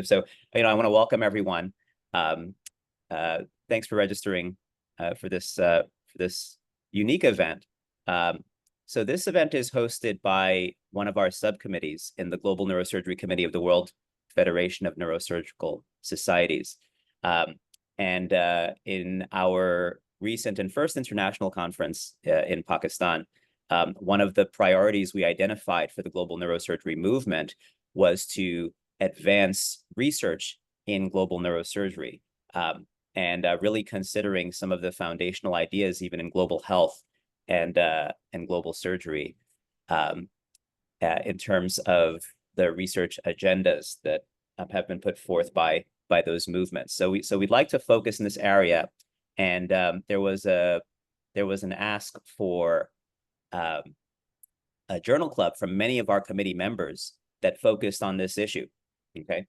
So, I want to welcome everyone. Thanks for registering for this unique event. So this event is hosted by one of our subcommittees in the Global Neurosurgery Committee of the World Federation of Neurosurgical Societies. And in our recent and first international conference in Pakistan, one of the priorities we identified for the global neurosurgery movement was to advance research in global neurosurgery, and really considering some of the foundational ideas even in global health and global surgery in terms of the research agendas that have been put forth by those movements. So we'd like to focus in this area, and there was an ask for a journal club from many of our committee members that focused on this issue. Okay,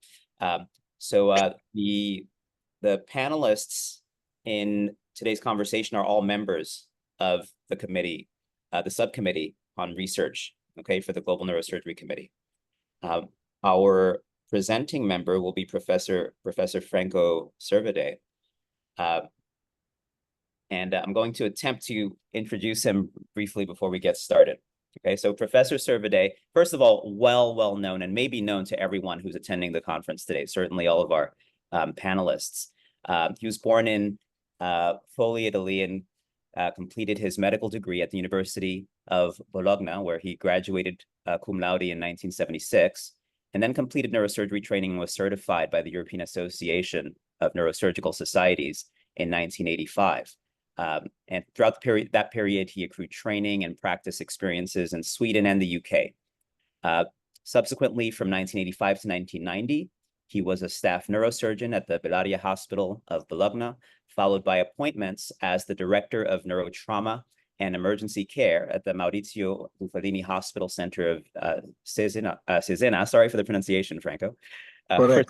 so the panelists in today's conversation are all members of the committee, the subcommittee on research, okay, for the Global Neurosurgery Committee. Our presenting member will be Professor Franco Servadei. And I'm going to attempt to introduce him briefly before we get started. Okay, so Professor Servadei, first of all, well known and maybe known to everyone who's attending the conference today, certainly all of our panelists. He was born in Foley, Italy, and completed his medical degree at the University of Bologna, where he graduated cum laude in 1976, and then completed neurosurgery training and was certified by the European Association of Neurosurgical Societies in 1985. And throughout that period, he accrued training and practice experiences in Sweden and the UK. Subsequently, from 1985 to 1990, he was a staff neurosurgeon at the Bellaria Hospital of Bologna, followed by appointments as the director of neurotrauma and emergency care at the Maurizio Bufalini Hospital Center of Cesena. Sorry for the pronunciation, Franco. For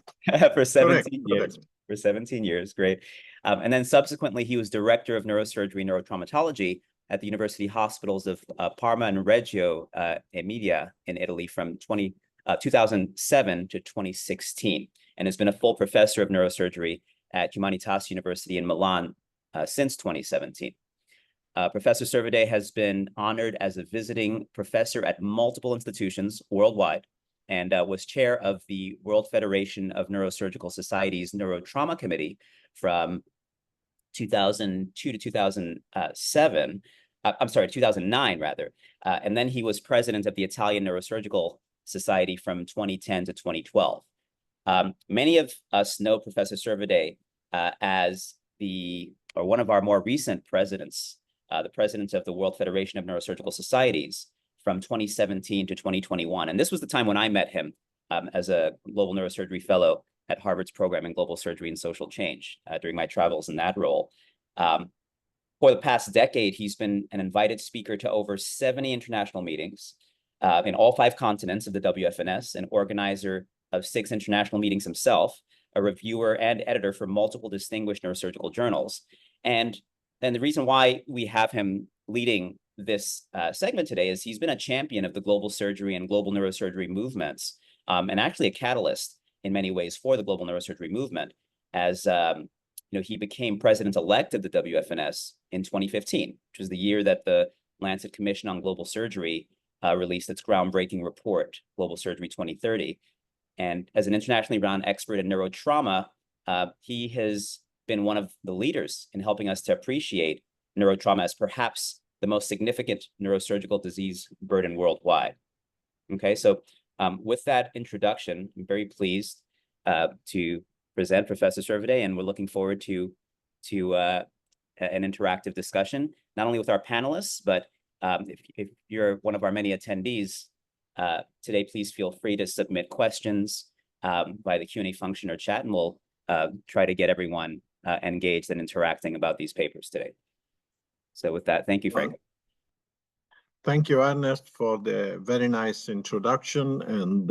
17 years. Correct. For 17 years, great. And then subsequently, he was director of neurosurgery and neurotraumatology at the University Hospitals of Parma and Reggio Emilia in Italy from 2007 to 2016, and has been a full professor of neurosurgery at Humanitas University in Milan since 2017. Professor Servadei has been honored as a visiting professor at multiple institutions worldwide, and was chair of the World Federation of Neurosurgical Societies Neurotrauma Committee from 2002 to 2007. I'm sorry, 2009 rather. And then he was president of the Italian Neurosurgical Society from 2010 to 2012. Many of us know Professor Servadei as one of our more recent presidents, the president of the World Federation of Neurosurgical Societies from 2017 to 2021. And this was the time when I met him as a global neurosurgery fellow at Harvard's program in global surgery and social change during my travels in that role. For the past decade, he's been an invited speaker to over 70 international meetings in all 5 continents of the WFNS, an organizer of 6 international meetings himself, a reviewer and editor for multiple distinguished neurosurgical journals. And then the reason why we have him leading this segment today is he's been a champion of the global surgery and global neurosurgery movements, and actually a catalyst in many ways for the global neurosurgery movement, as he became president-elect of the WFNS in 2015, which was the year that the Lancet Commission on Global Surgery released its groundbreaking report, Global Surgery 2030. And as an internationally renowned expert in neurotrauma, he has been one of the leaders in helping us to appreciate neurotrauma as perhaps the most significant neurosurgical disease burden worldwide. Okay, so with that introduction, I'm very pleased to present Professor Servadei, and we're looking forward to an interactive discussion, not only with our panelists, but if you're one of our many attendees today, please feel free to submit questions by the Q&A function or chat, and we'll try to get everyone engaged and interacting about these papers today. So with that, thank you, Frank. Thank you, Ernest, for the very nice introduction. And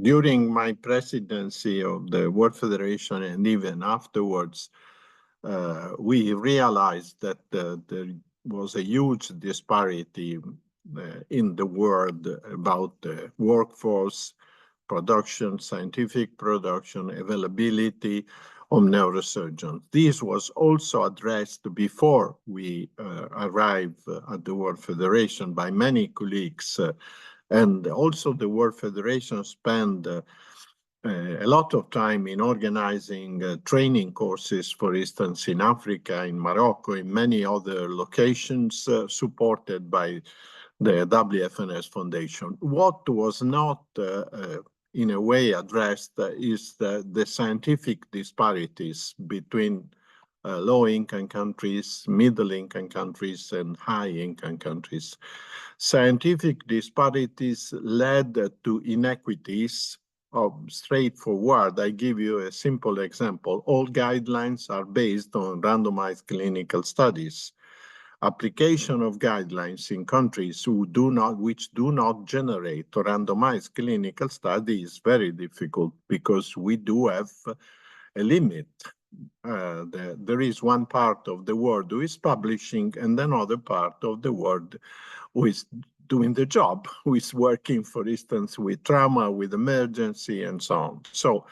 during my presidency of the World Federation and even afterwards, we realized that there was a huge disparity in the world about the workforce production, scientific production, availability of neurosurgeons. This was also addressed before we arrived at the World Federation by many colleagues. And also the World Federation spent a lot of time in organizing training courses, for instance, in Africa, in Morocco, in many other locations, supported by the WFNS Foundation. What was not in a way addressed is the scientific disparities between low-income countries, middle-income countries, and high-income countries. Scientific disparities led to inequities of straightforward. I give you a simple example. All guidelines are based on randomized clinical studies. Application of guidelines in countries which do not generate randomized clinical study is very difficult because we do have a limit. There is one part of the world who is publishing and another part of the world who is doing the job, who is working, for instance, with trauma, with emergency, and so on. So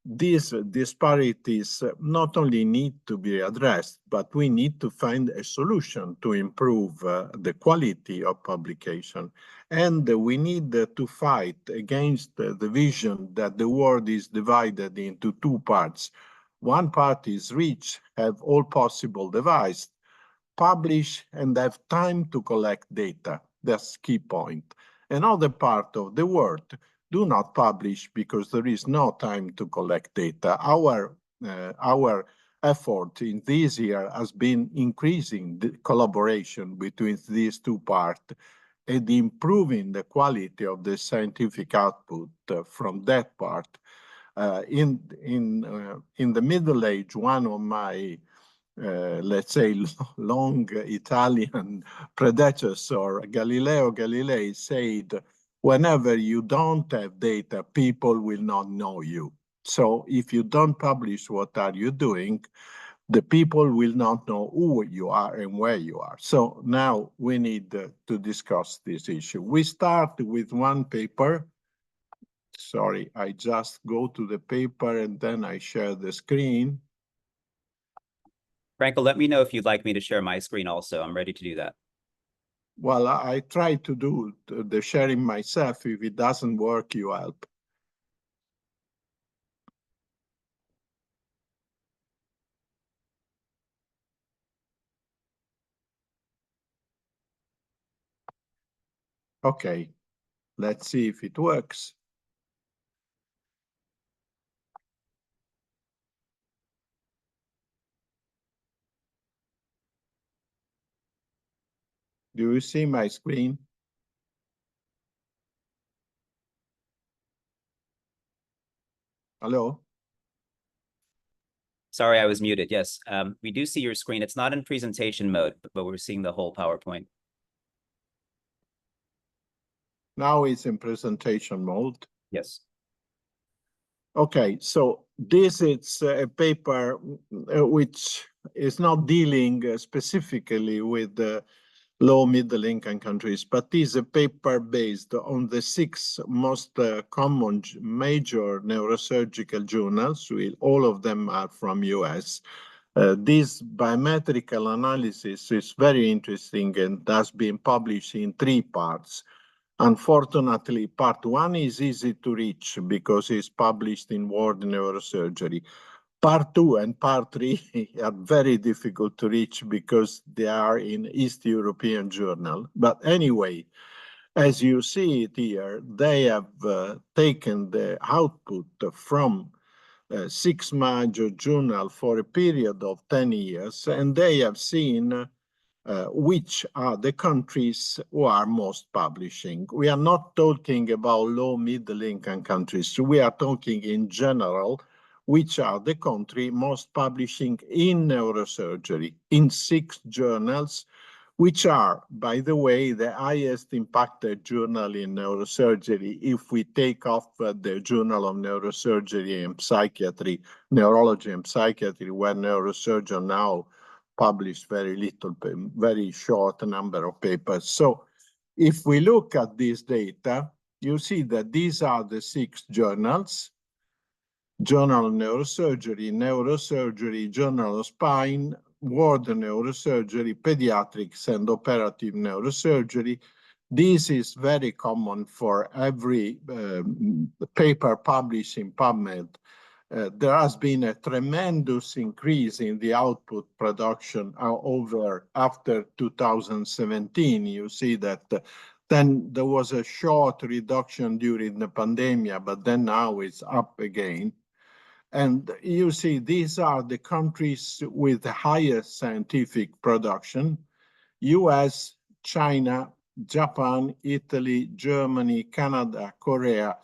these disparities not only need to be addressed, but we need to find a solution to improve the quality of publication. And we need to fight against the vision that the world is divided into two parts. One part is rich, have all possible devices, publish and have time to collect data. That's key point. Another part of the world do not publish because there is no time to collect data. Our effort in this year has been increasing the collaboration between these two parts and improving the quality of the scientific output from that part. In the Middle Age, one of my let's say, long Italian predecessor, Galileo Galilei, said, whenever you don't have data, people will not know you. So if you don't publish what are you doing, the people will not know who you are and where you are. So now we need to discuss this issue. We start with one paper. Sorry, I just go to the paper and then I share the screen. Franco, let me know if you'd like me to share my screen also. I'm ready to do that. Well, I try to do the sharing myself. If it doesn't work, you help. Okay, let's see if it works. Do you see my screen? Hello? Sorry, I was muted. Yes, we do see your screen. It's not in presentation mode, but we're seeing the whole PowerPoint. Now it's in presentation mode. Yes. Okay, so this is a paper which is not dealing specifically with the low middle income countries, but is a paper based on the 6 most common major neurosurgical journals. All of them are from US. This biometrical analysis is very interesting and has been published in 3 parts. Unfortunately, part 1 is easy to reach because it's published in World Neurosurgery. Part 2 and part 3 are very difficult to reach because they are in East European journal. But anyway, as you see it here, they have taken the output from 6 major journals for a period of 10 years, and they have seen which are the countries who are most publishing. We are not talking about low middle income countries. We are talking in general, which are the country most publishing in neurosurgery in 6 journals, which are, by the way, the highest impacted journal in neurosurgery if we take off the Journal of Neurosurgery and Psychiatry, Neurology and Psychiatry, where neurosurgeon now publish very little, very short number of papers. So if we look at this data, you see that these are the 6 journals: Journal of Neurosurgery, Neurosurgery, Journal of Spine, World Neurosurgery, Pediatrics and Operative Neurosurgery. This is very common for every paper published in PubMed. There has been a tremendous increase in the output production after 2017. You see that then there was a short reduction during the pandemic, but then now it's up again. And you see, these are the countries with the highest scientific production: US, China, Japan, Italy, Germany, Canada, Korea.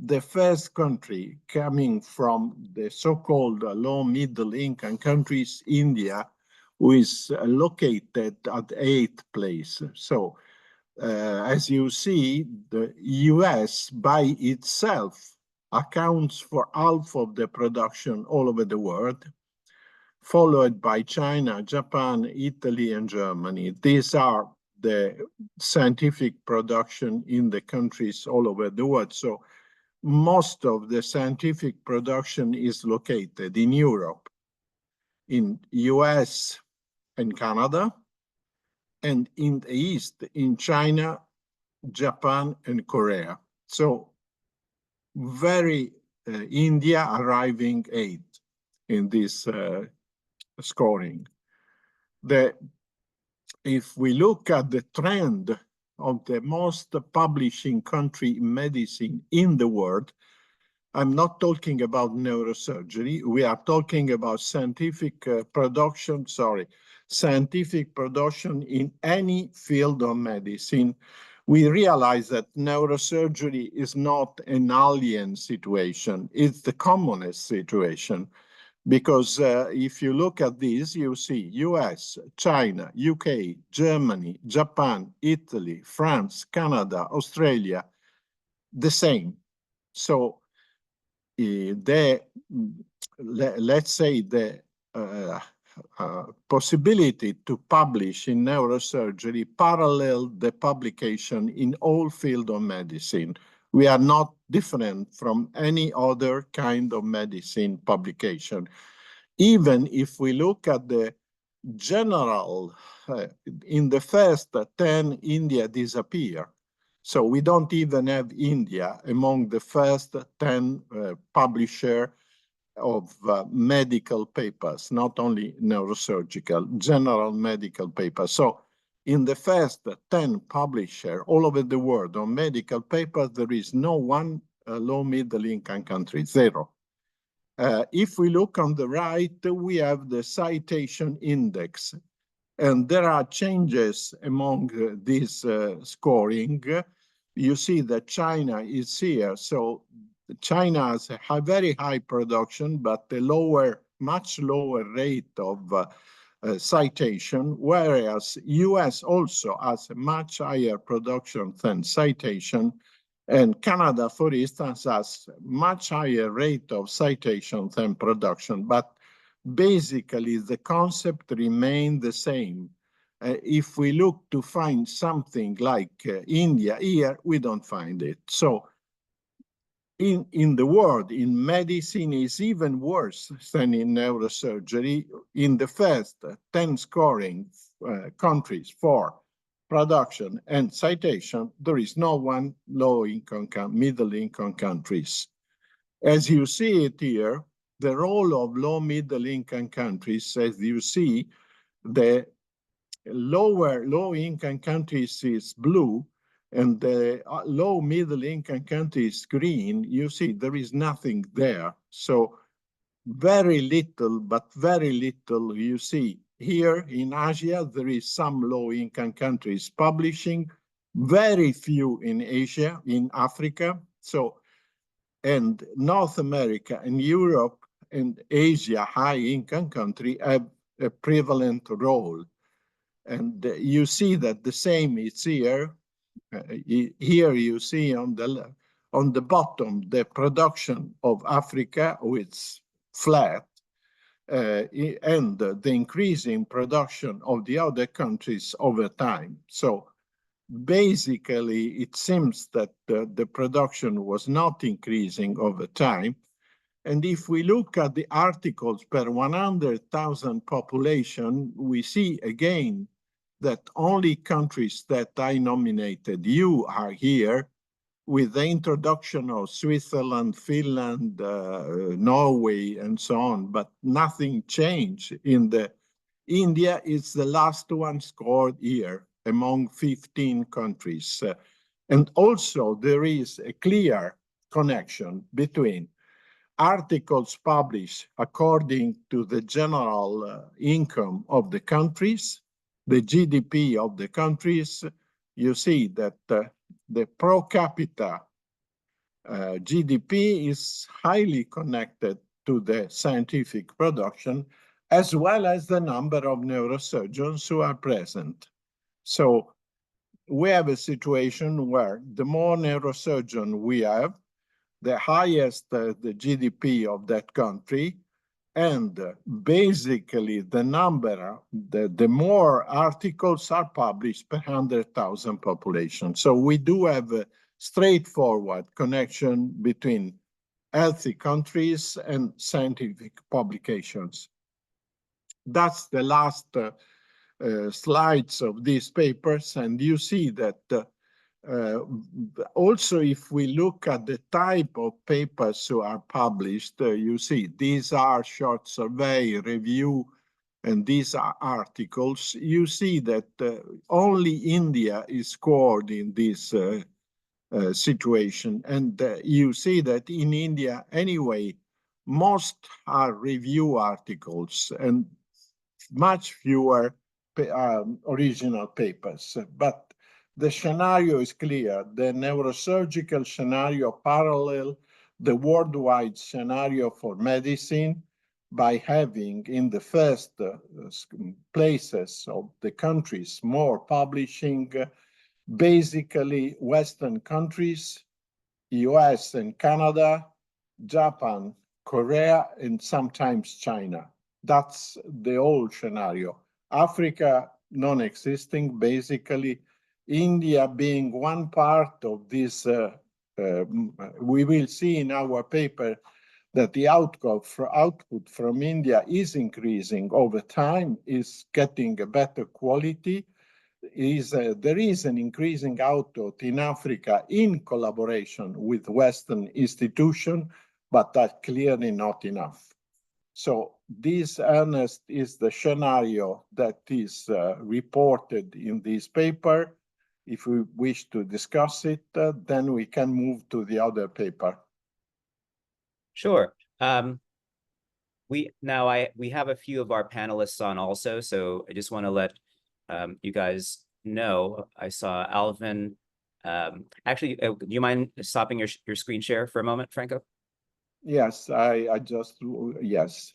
The first country coming from the so-called low middle income countries, India, who is located at 8th place. So as you see, the US by itself accounts for half of the production all over the world, followed by China, Japan, Italy, and Germany. These are the scientific production in the countries all over the world. So most of the scientific production is located in Europe, in US and Canada, and in the East, in China, Japan, and Korea. So India arriving 8th in this scoring. If we look at the trend of the most publishing country in medicine in the world, I'm not talking about neurosurgery. We are talking about scientific production in any field of medicine. We realize that neurosurgery is not an alien situation. It's the commonest situation. Because if you look at this, you see US, China, UK, Germany, Japan, Italy, France, Canada, Australia, the same. So let's say the possibility to publish in neurosurgery parallel the publication in all fields of medicine. We are not different from any other kind of medicine publication. Even if we look at the general, in the first 10, India disappear. So we don't even have India among the first 10 publisher of medical papers, not only neurosurgical, general medical papers. So in the first 10 publisher all over the world on medical papers, there is no one low middle income country, 0. If we look on the right, we have the citation index. And there are changes among this scoring. You see that China is here. So China has a very high production, but a much lower rate of citation, whereas US also has a much higher production than citation. And Canada, for instance, has much higher rate of citation than production. But basically, the concept remains the same. If we look to find something like India here, we don't find it. So in the world, in medicine, is even worse than in neurosurgery. In the first 10 scoring countries for production and citation, there is no one low-income, middle-income countries. As you see it here, the role of low-middle-income countries, as you see, the low-income countries is blue, and the low middle income countries green. You see there is nothing there. So very little, but very little you see. Here in Asia, there is some low income countries publishing, very few in Asia, in Africa. So, and North America and Europe and Asia, high income country have a prevalent role. And you see that the same is here. Here you see on the bottom the production of Africa, which is flat, and the increase in production of the other countries over time. So basically, it seems that the production was not increasing over time. And if we look at the articles per 100,000 population, we see again that only countries that I nominated, you are here, with the introduction of Switzerland, Finland, Norway, and so on, but nothing changed in the India is the last one scored here among 15 countries. And also there is a clear connection between articles published according to the general income of the countries, the GDP of the countries. You see that the pro capita GDP is highly connected to the scientific production, as well as the number of neurosurgeons who are present. So we have a situation where the more neurosurgeons we have, the highest the GDP of that country, and basically the number, the more articles are published per 100,000 population. So we do have a straightforward connection between healthy countries and scientific publications. That's the last slides of these papers, and you see that also, if we look at the type of papers who are published, you see these are short survey, review, and these are articles. You see that only India is scored in this situation. And you see that in India, anyway, most are review articles and much fewer original papers. But the scenario is clear. The neurosurgical scenario parallel the worldwide scenario for medicine by having in the first places of the countries more publishing, basically Western countries, US and Canada, Japan, Korea, and sometimes China. That's the old scenario. Africa non-existing, basically. India being one part of this, we will see in our paper that the output from India is increasing over time, is getting a better quality. There is an increasing output in Africa in collaboration with Western institutions, but that's clearly not enough. So this, Ernest, is the scenario that is reported in this paper. If we wish to discuss it, then we can move to the other paper. Sure. We have a few of our panelists on also, so I just want to let you guys know. I saw Alvan. Actually, do you mind stopping your screen share for a moment, Franco? Yes, I just, yes.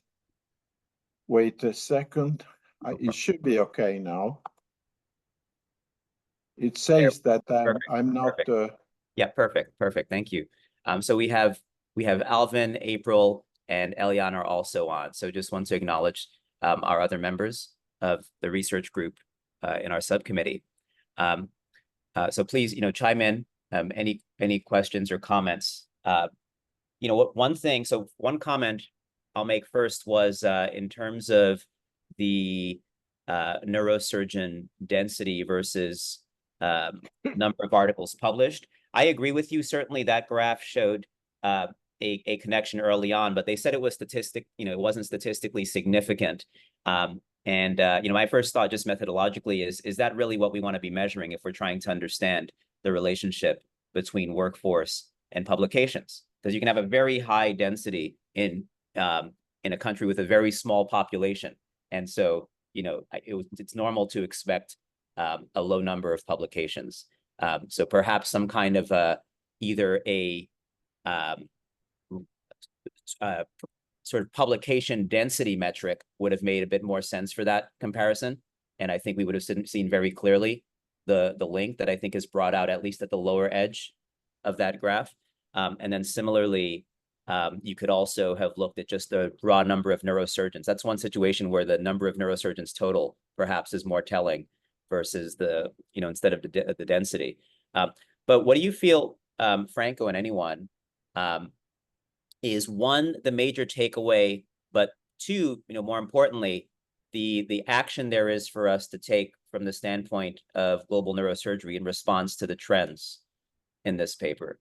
Wait a second. It should be okay now. It says that I'm not. Yeah, perfect. Thank you. So we have Alvan, April, and Ellianne are also on. So just want to acknowledge our other members of the research group in our subcommittee. So please, chime in any questions or comments. One comment I'll make first was in terms of the neurosurgeon density versus number of articles published. I agree with you. Certainly that graph showed a connection early on, but they said it was it wasn't statistically significant. My first thought just methodologically is that really what we want to be measuring if we're trying to understand the relationship between workforce and publications? Because you can have a very high density in a country with a very small population. And so, it's normal to expect a low number of publications. So perhaps some kind of either a sort of publication density metric would have made a bit more sense for that comparison. And I think we would have seen very clearly the link that I think is brought out at least at the lower edge of that graph. And then similarly, you could also have looked at just the raw number of neurosurgeons. That's one situation where the number of neurosurgeons total perhaps is more telling versus the, instead of the density. But what do you feel, Franco and anyone, is one, the major takeaway, but two, more importantly, the action there is for us to take from the standpoint of global neurosurgery in response to the trends in this paper?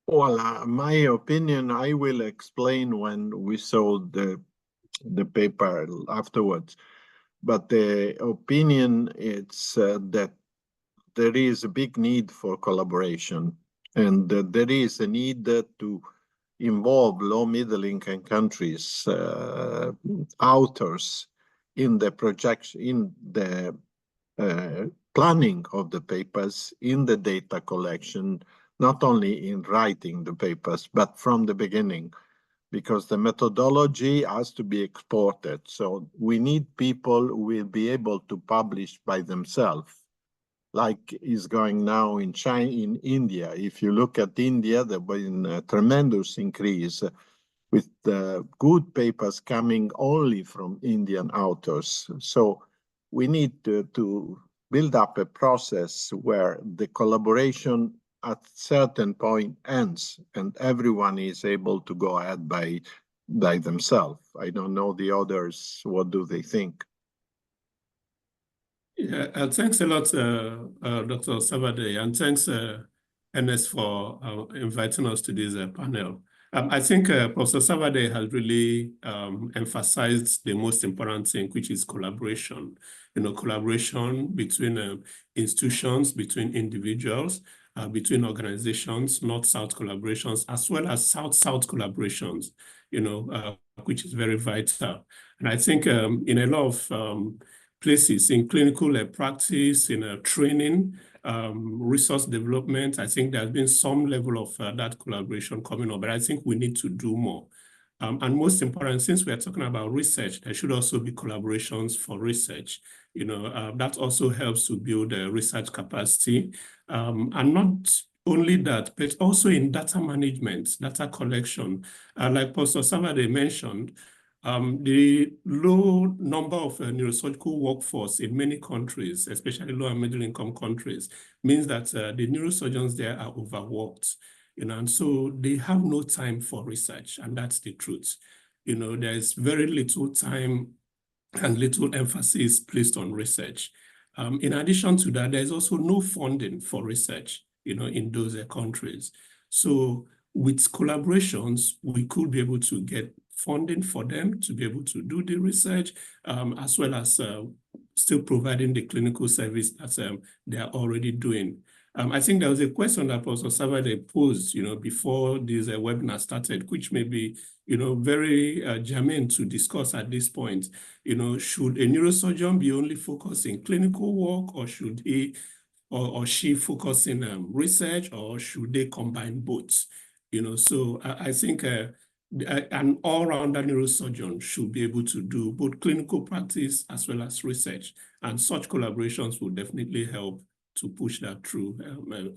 Well, my opinion, I will explain when we saw the paper afterwards. But the opinion is that there is a big need for collaboration, and there is a need to involve low middle income countries, authors in the projection, in the planning of the papers, in the data collection, not only in writing the papers, but from the beginning, because the methodology has to be exported. So we need people who will be able to publish by themselves, like is going now in China, in India. If you look at India, there has been a tremendous increase with good papers coming only from Indian authors. So we need to build up a process where the collaboration at certain point ends and everyone is able to go ahead by themselves. I don't know the others, what do they think? Yeah, thanks a lot, Dr. Servadei, and thanks, Ernest, for inviting us to this panel. I think Professor Servadei has really emphasized the most important thing, which is collaboration. Collaboration between institutions, between individuals, between organizations, North-South collaborations, as well as South-South collaborations, which is very vital. And I think in a lot of places, in clinical practice, in training, resource development, I think there's been some level of that collaboration coming up, but I think we need to do more. And most important, since we're talking about research, there should also be collaborations for research. That also helps to build research capacity. And not only that, but also in data management, data collection. Like Professor Servadei mentioned, the low number of neurosurgical workforce in many countries, especially low and middle income countries, means that the neurosurgeons there are overworked, and so they have no time for research, and that's the truth. There's very little time and little emphasis placed on research. In addition to that, there's also no funding for research, in those countries. So with collaborations, we could be able to get funding for them to be able to do the research, as well as still providing the clinical service that they are already doing. I think there was a question that Professor Servadei posed, before this webinar started, which may be, very germane to discuss at this point. Should a neurosurgeon be only focused in clinical work, or should he or she focus in research, or should they combine both? So I think an all-rounder neurosurgeon should be able to do both clinical practice as well as research, and such collaborations will definitely help to push that through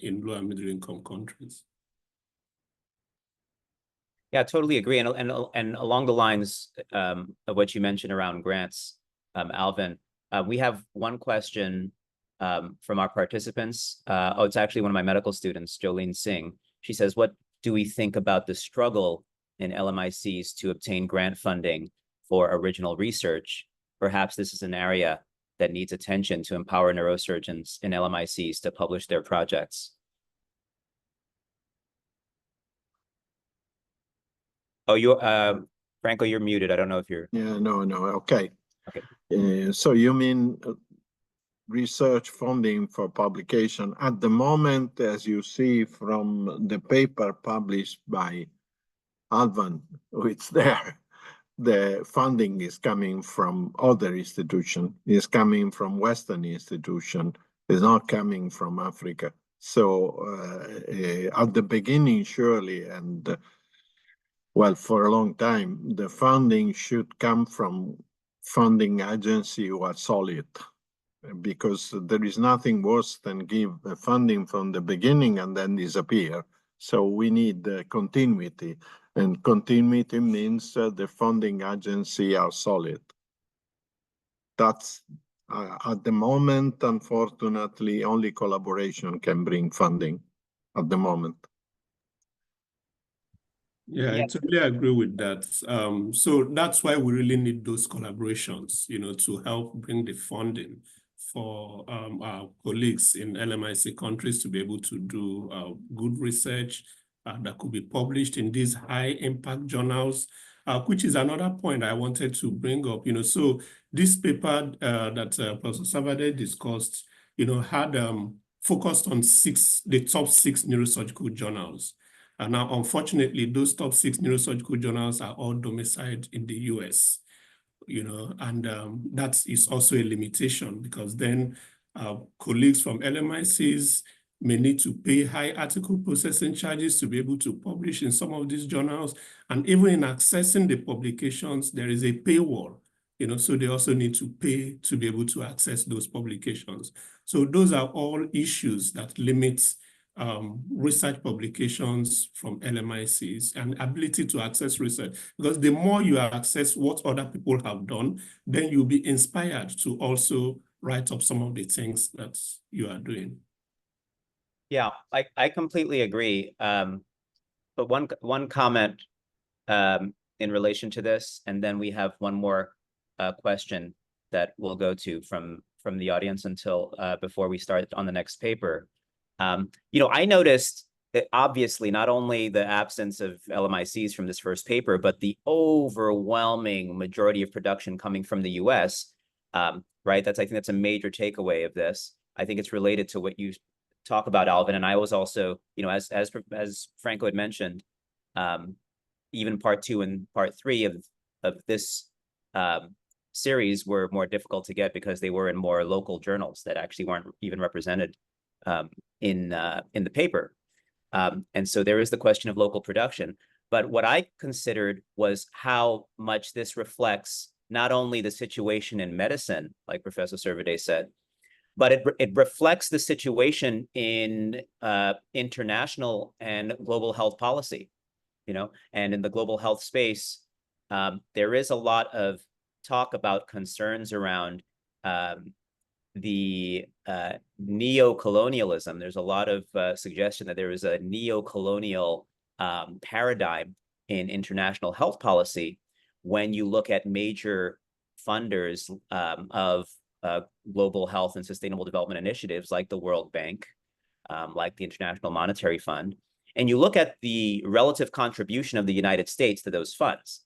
in low and middle income countries. Yeah, totally agree. And along the lines of what you mentioned around grants, Alvan, we have one question from our participants. It's actually one of my medical students, Jolene Singh. She says, what do we think about the struggle in LMICs to obtain grant funding for original research? Perhaps this is an area that needs attention to empower neurosurgeons in LMICs to publish their projects. Oh, Franco, you're muted. I don't know if you're... Yeah, no, okay. Okay. So you mean research funding for publication. At the moment, as you see from the paper published by Alvan, it's there. The funding is coming from other institutions, is coming from Western institutions, is not coming from Africa. So at the beginning, surely, and well, for a long time, the funding should come from funding agency who are solid, because there is nothing worse than give funding from the beginning and then disappear. So we need continuity, and continuity means the funding agency are solid. that's at the moment, unfortunately, only collaboration can bring funding at the moment. Yeah, I totally agree with that. So that's why we really need those collaborations, to help bring the funding for our colleagues in LMIC countries to be able to do good research that could be published in these high impact journals, which is another point I wanted to bring up. So this paper that Professor Servadei discussed, had focused on the top 6 neurosurgical journals. And now, unfortunately, those top 6 neurosurgical journals are all domiciled in the US, and that is also a limitation, because then colleagues from LMICs may need to pay high article processing charges to be able to publish in some of these journals. And even in accessing the publications, there is a paywall, so they also need to pay to be able to access those publications. So those are all issues that limit research publications from LMICs and ability to access research, because the more you access what other people have done, then you'll be inspired to also write up some of the things that you are doing. Yeah, I completely agree. But one comment in relation to this, and then we have one more question that we'll go to from the audience until before we start on the next paper. I noticed that obviously not only the absence of LMICs from this first paper, but the overwhelming majority of production coming from the US, right? I think that's a major takeaway of this. I think it's related to what you talk about, Alvan. And I was also, as Franco had mentioned, even part 2 and part 3 of this series were more difficult to get because they were in more local journals that actually weren't even represented in the paper. And so there is the question of local production. But what I considered was how much this reflects not only the situation in medicine, like Professor Servadei said, but it reflects the situation in international and global health policy, and in the global health space, there is a lot of talk about concerns around the neo-colonialism. There's a lot of suggestion that there is a neo-colonial paradigm in international health policy when you look at major funders of global health and sustainable development initiatives like the World Bank, like the International Monetary Fund, and you look at the relative contribution of the United States to those funds,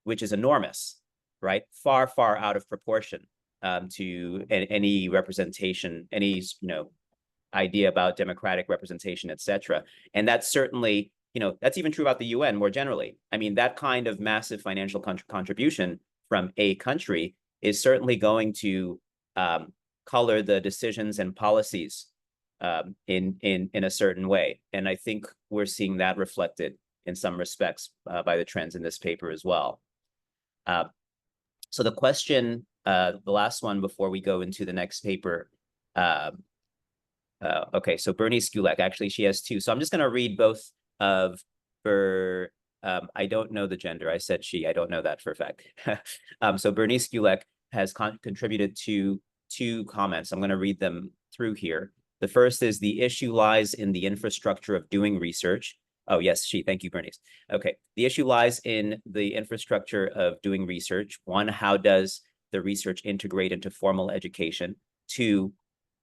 which is enormous, right? Far, far out of proportion to any representation, any idea about democratic representation, et cetera. And that's certainly, that's even true about the UN more generally. I mean, that kind of massive financial contribution from a country is certainly going to color the decisions and policies in a certain way. And I think we're seeing that reflected in some respects by the trends in this paper as well. So the question, the last one before we go into the next paper. Okay, so Bernice Gulek, actually she has 2. So I'm just going to read both of her. I don't know the gender. I said she. I don't know that for a fact. So Bernice Gulek has contributed to 2 comments. I'm going to read them through here. The first is the issue lies in the infrastructure of doing research. Oh, yes, she. Thank you, Bernice. Okay, the issue lies in the infrastructure of doing research. 1, how does the research integrate into formal education? 2,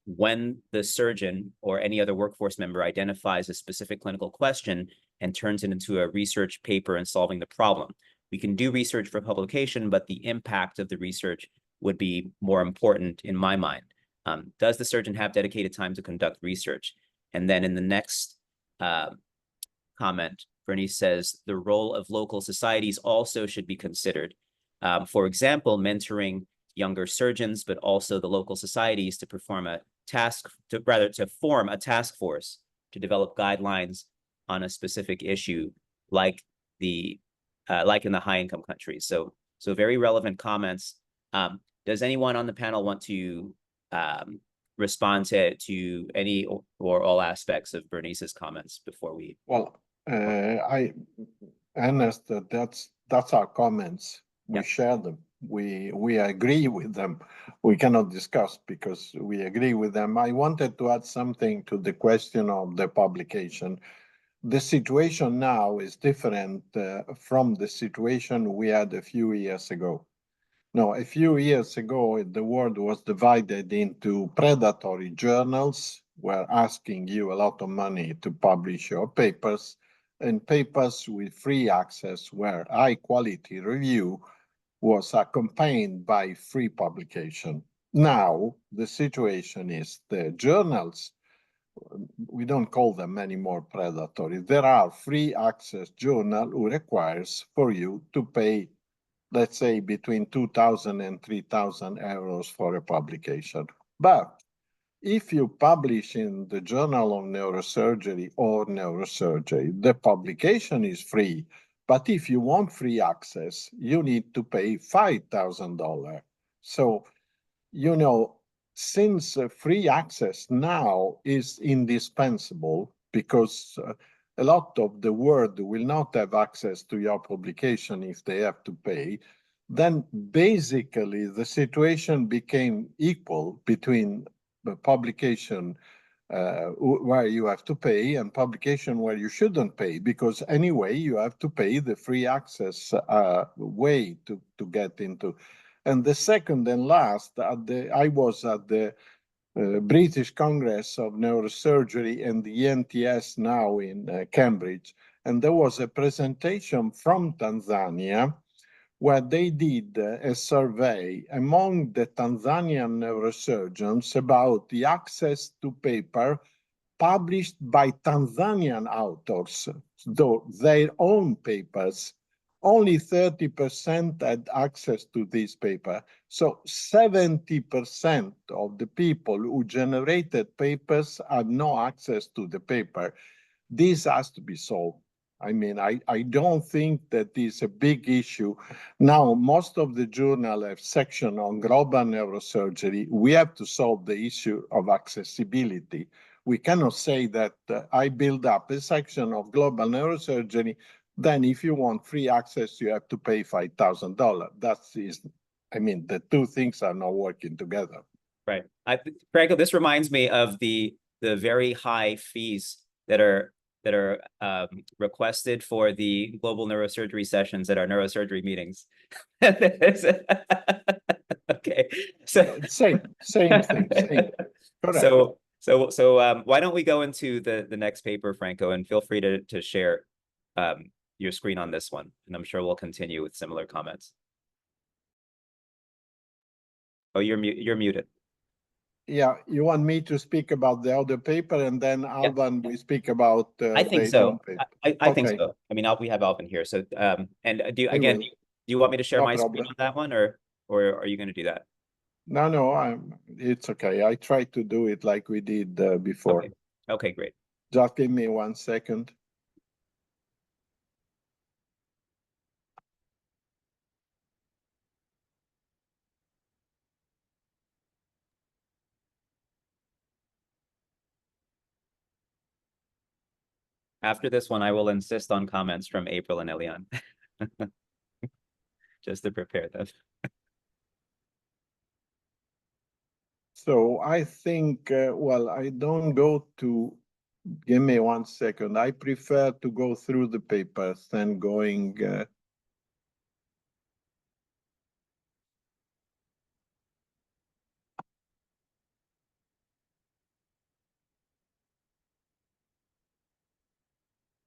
when the surgeon or any other workforce member identifies a specific clinical question and turns it into a research paper and solving the problem. We can do research for publication, but the impact of the research would be more important in my mind. Does the surgeon have dedicated time to conduct research? And then in the next comment, Bernice says, the role of local societies also should be considered. For example, mentoring younger surgeons, but also the local societies to perform a task, to form a task force to develop guidelines on a specific issue, like in the high-income countries. So very relevant comments. Does anyone on the panel want to respond to any or all aspects of Bernice's comments before we? Well, Ernest, that's our comments. We share them. we agree with them. We cannot discuss because we agree with them. I wanted to add something to the question of the publication. The situation now is different from the situation we had a few years ago. Now, a few years ago, the world was divided into predatory journals, were asking you a lot of money to publish your papers, and papers with free access, where high quality review was accompanied by free publication. Now, the situation is the journals, we don't call them anymore predatory. There are free access journal who requires for you to pay, let's say, between 2,000 and 3,000 euros for a publication. But if you publish in the Journal of Neurosurgery or Neurosurgery, the publication is free. But if you want free access, you need to pay $5,000. So, you know, since free access now is indispensable because a lot of the world will not have access to your publication if they have to pay, then basically the situation became equal between the publication where you have to pay and publication where you shouldn't pay, because anyway you have to pay the free access way to get into. And the second and last, I was at the British Congress of Neurosurgery and the NTS now in Cambridge, and there was a presentation from Tanzania where they did a survey among the Tanzanian neurosurgeons about the access to paper published by Tanzanian authors, though their own papers. Only 30% had access to this paper. So 70% of the people who generated papers had no access to the paper. This has to be solved. I mean, I don't think that is a big issue. Now, most of the journal have section on global neurosurgery. We have to solve the issue of accessibility. We cannot say that I build up a section of global neurosurgery, then if you want free access, you have to pay $5,000. I mean, the two things are not working together. Right. Franco, this reminds me of the very high fees that are requested for the global neurosurgery sessions at our neurosurgery meetings. Okay, so same thing. Correct. So why don't we go into the next paper, Franco, and feel free to share your screen on this one, and I'm sure we'll continue with similar comments. Oh, you're muted. Yeah, you want me to speak about the other paper, and then Alvan will speak about I think so. I think so. I mean, we have Alvan here. So, and do you want me to share my screen on that one, or are you going to do that? No, it's okay. I tried to do it like we did before. Okay, great. Just give me 1 second. After this one, I will insist on comments from April and Ellianne, just to prepare them. So I think, well, I don't go to, give me 1 second. I prefer to go through the papers than going.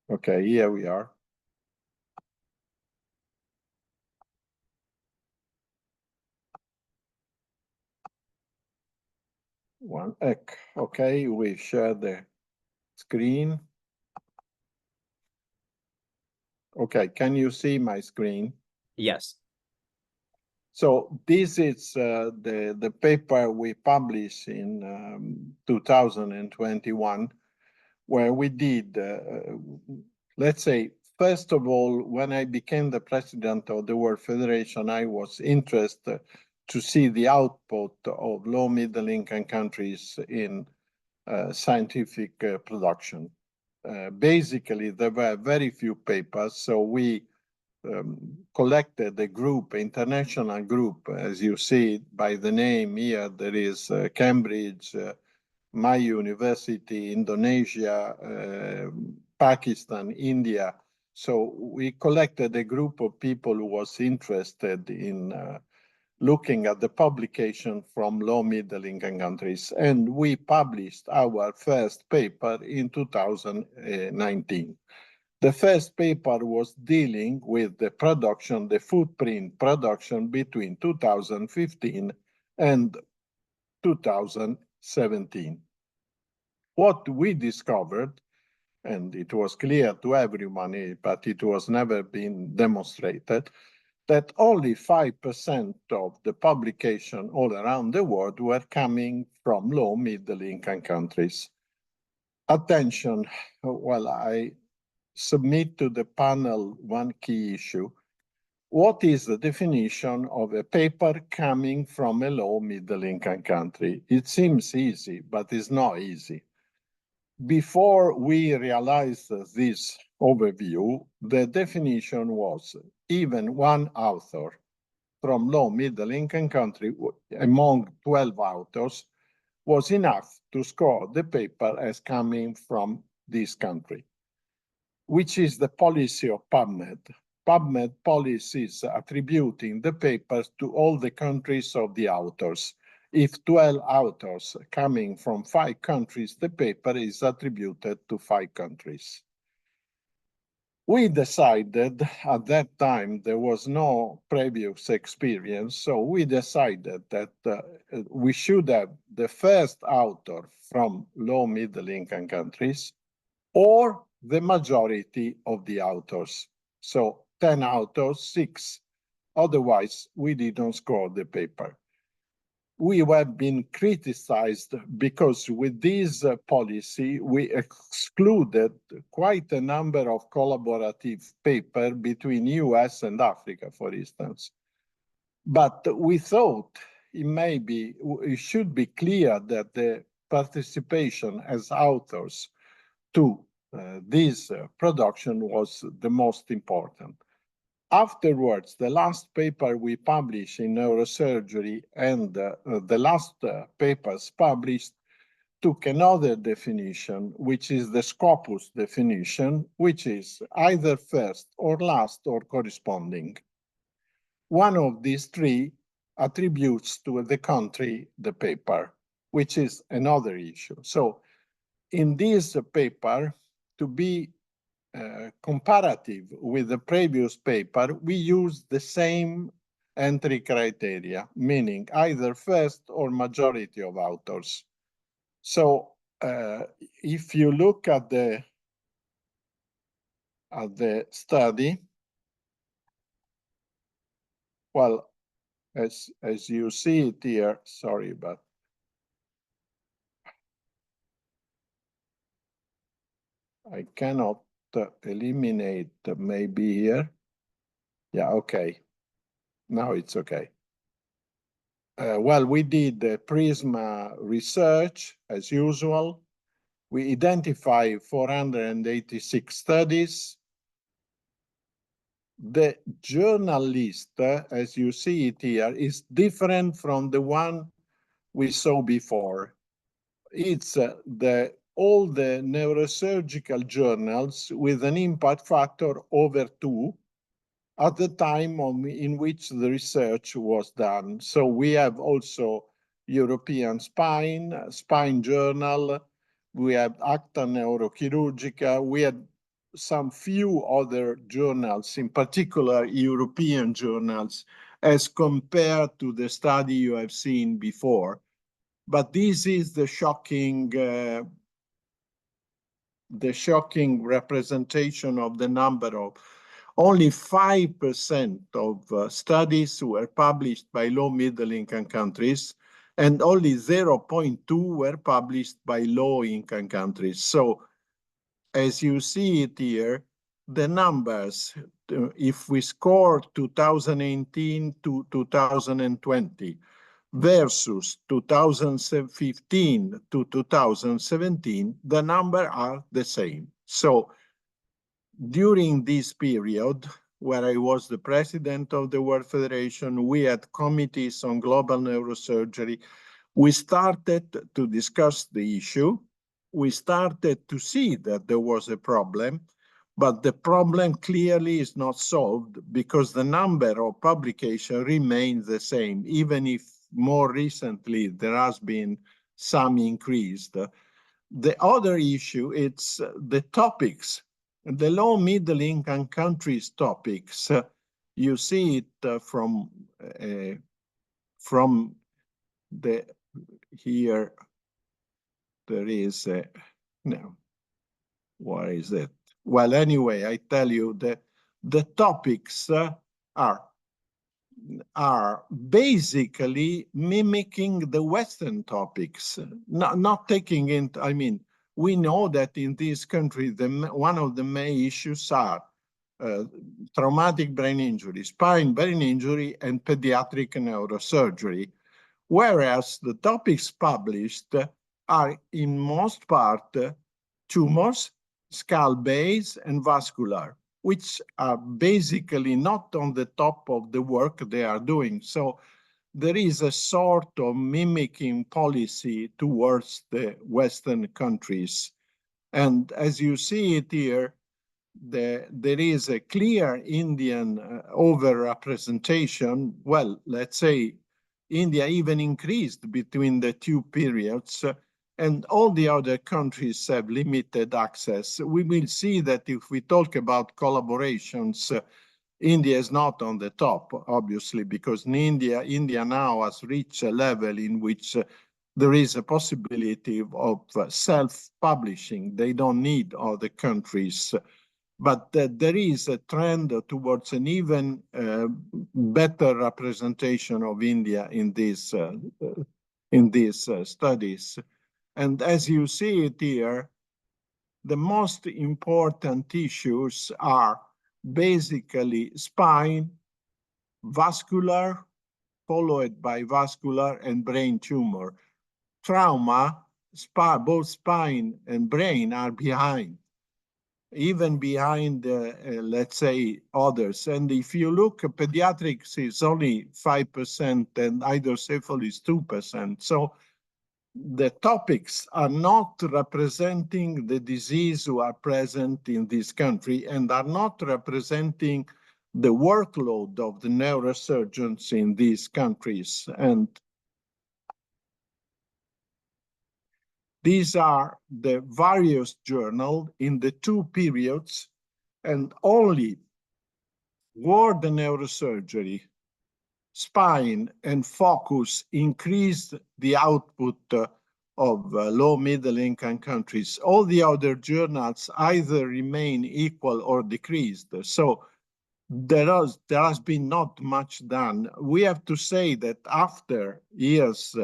Okay, here we are. Okay, we share the screen. Okay, can you see my screen? Yes. So this is the paper we published in 2021, where we did, let's say, first of all, when I became the president of the World Federation, I was interested to see the output of low middle income countries in scientific production. Basically, there were very few papers, so we collected a group, international group, as you see by the name here. There is Cambridge, my university, Indonesia, Pakistan, India. So we collected a group of people who was interested in looking at the publication from low middle income countries. And we published our first paper in 2019. The first paper was dealing with the production, the footprint production between 2015 and 2017. What we discovered, and it was clear to everyone, but it was never been demonstrated, that only 5% of the publication all around the world were coming from low middle income countries. Attention, well, I submit to the panel one key issue. What is the definition of a paper coming from a low middle income country? It seems easy, but it's not easy. Before we realized this overview, the definition was even one author from low middle income country among 12 authors was enough to score the paper as coming from this country, which is the policy of PubMed. PubMed policy is attributing the papers to all the countries of the authors. If 12 authors coming from 5 countries, the paper is attributed to 5 countries. We decided at that time, there was no previous experience, so we decided that we should have the first author from low middle income countries or the majority of the authors. So 10 authors, 6. Otherwise, we didn't score the paper. We have been criticized because with this policy, we excluded quite a number of collaborative papers between US and Africa, for instance. But we thought it should be clear that the participation as authors to this production was the most important. Afterwards, the last paper we published in Neurosurgery and the last papers published took another definition, which is the Scopus definition, which is either first or last or corresponding. One of these 3 attributes to the country the paper, which is another issue. So in this paper, to be comparative with the previous paper, we use the same entry criteria, meaning either first or majority of authors. So if you look at the study, well, as you see it here, sorry, but I cannot eliminate maybe here. Yeah, okay. Now it's okay. Well, we did the PRISMA research as usual. We identified 486 studies. The journal list, as you see it here, is different from the one we saw before. It's all the neurosurgical journals with an impact factor over 2 at the time in which the research was done. So we have also European Spine Journal, we have Acta Neurochirurgica, we had some few other journals, in particular European journals, as compared to the study you have seen before. But this is the shocking representation of the number of only 5% of studies were published by low middle income countries, and only 0.2 were published by low income countries. So as you see it here, the numbers, if we score 2018 to 2020 versus 2015 to 2017, the numbers are the same. So during this period, where I was the president of the World Federation. We had committees on global neurosurgery. We started to discuss the issue. We started to see that there was a problem, but the problem clearly is not solved because the number of publications remains the same, even if more recently there has been some increase. The other issue, it's the topics, the low middle income countries topics. You see it from the, here, there is a, no, what is it? Well, anyway, I tell you that the topics are basically mimicking the Western topics, not taking into, I mean, we know that in this country, one of the main issues are traumatic brain injury, spine brain injury, and pediatric neurosurgery, whereas the topics published are in most part tumors, skull base, and vascular, which are basically not on the top of the work they are doing. So there is a sort of mimicking policy towards the Western countries. And as you see it here, there is a clear Indian overrepresentation. Well, let's say India even increased between the two periods, and all the other countries have limited access. We will see that if we talk about collaborations, India is not on the top, obviously, because in India now has reached a level in which there is a possibility of self-publishing. They don't need other countries. But there is a trend towards an even better representation of India in these studies. And as you see it here, the most important issues are basically spine, vascular, followed by vascular and brain tumor. Trauma, both spine and brain are behind, even behind, let's say, others. And if you look, pediatrics is only 5% and hydrocephalus 2%. So the topics are not representing the disease who are present in this country and are not representing the workload of the neurosurgeons in these countries. And these are the various journals in the two periods, and only ward neurosurgery, spine, and focus increased the output of low middle income countries. All the other journals either remain equal or decreased. So there has been not much done. We have to say that after years,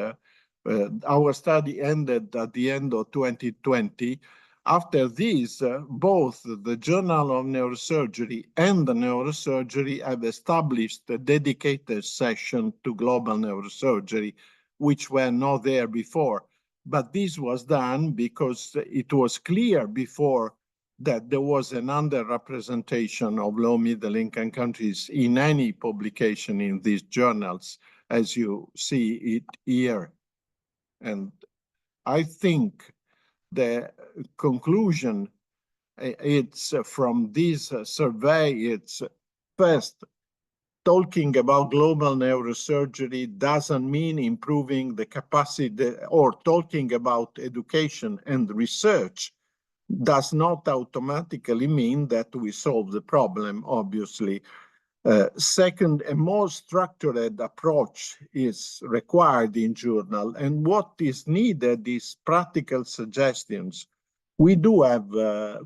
our study ended at the end of 2020. After this, both the Journal of Neurosurgery and the Neurosurgery have established a dedicated section to global neurosurgery, which were not there before. But this was done because it was clear before that there was an underrepresentation of low middle income countries in any publication in these journals, as you see it here. And I think the conclusion, it's from this survey, it's first, talking about global neurosurgery doesn't mean improving the capacity, or talking about education and research does not automatically mean that we solve the problem, obviously. Second, a more structured approach is required in journal, and what is needed is practical suggestions. We do have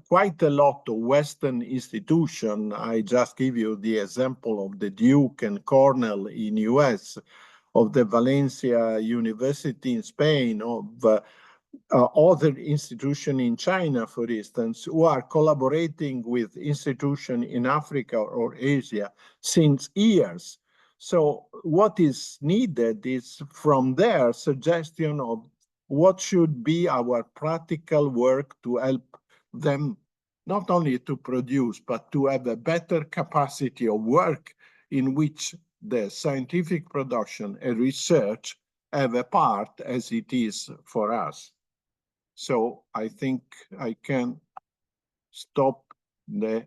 quite a lot of Western institutions. I just give you the example of the Duke and Cornell in US, of the Valencia University in Spain, of other institutions in China, for instance, who are collaborating with institutions in Africa or Asia since years. So what is needed is from their suggestion of what should be our practical work to help them not only to produce, but to have a better capacity of work in which the scientific production and research have a part as it is for us. So I think I can stop the,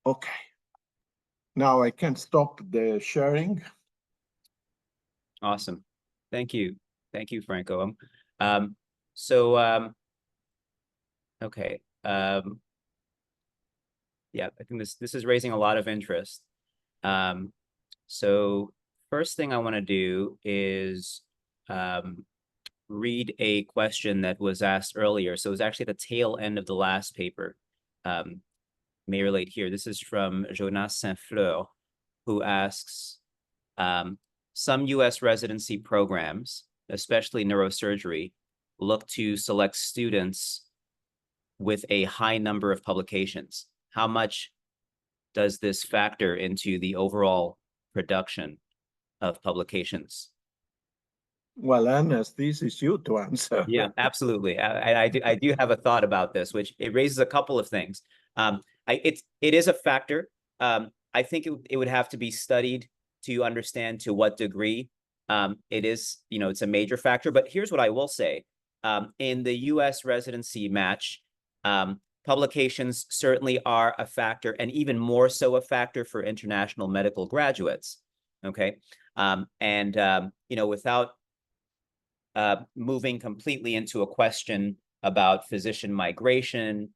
okay. Now I can stop the sharing. Awesome. Thank you. Thank you, Franco. Okay. Yeah, I think this is raising a lot of interest. So first thing I want to do is read a question that was asked earlier. So it was actually at the tail end of the last paper. May relate here. This is from Jonas Saint-Fleur, who asks, some US residency programs, especially neurosurgery, look to select students with a high number of publications. How much does this factor into the overall production of publications? Well, Ernest, this is you to answer. Yeah, absolutely. I do have a thought about this, which it raises a couple of things. It is a factor. I think it would have to be studied to understand to what degree it is, it's a major factor. But here's what I will say. In the US residency match, publications certainly are a factor, and even more so a factor for international medical graduates. Okay. Without moving completely into a question about physician migration,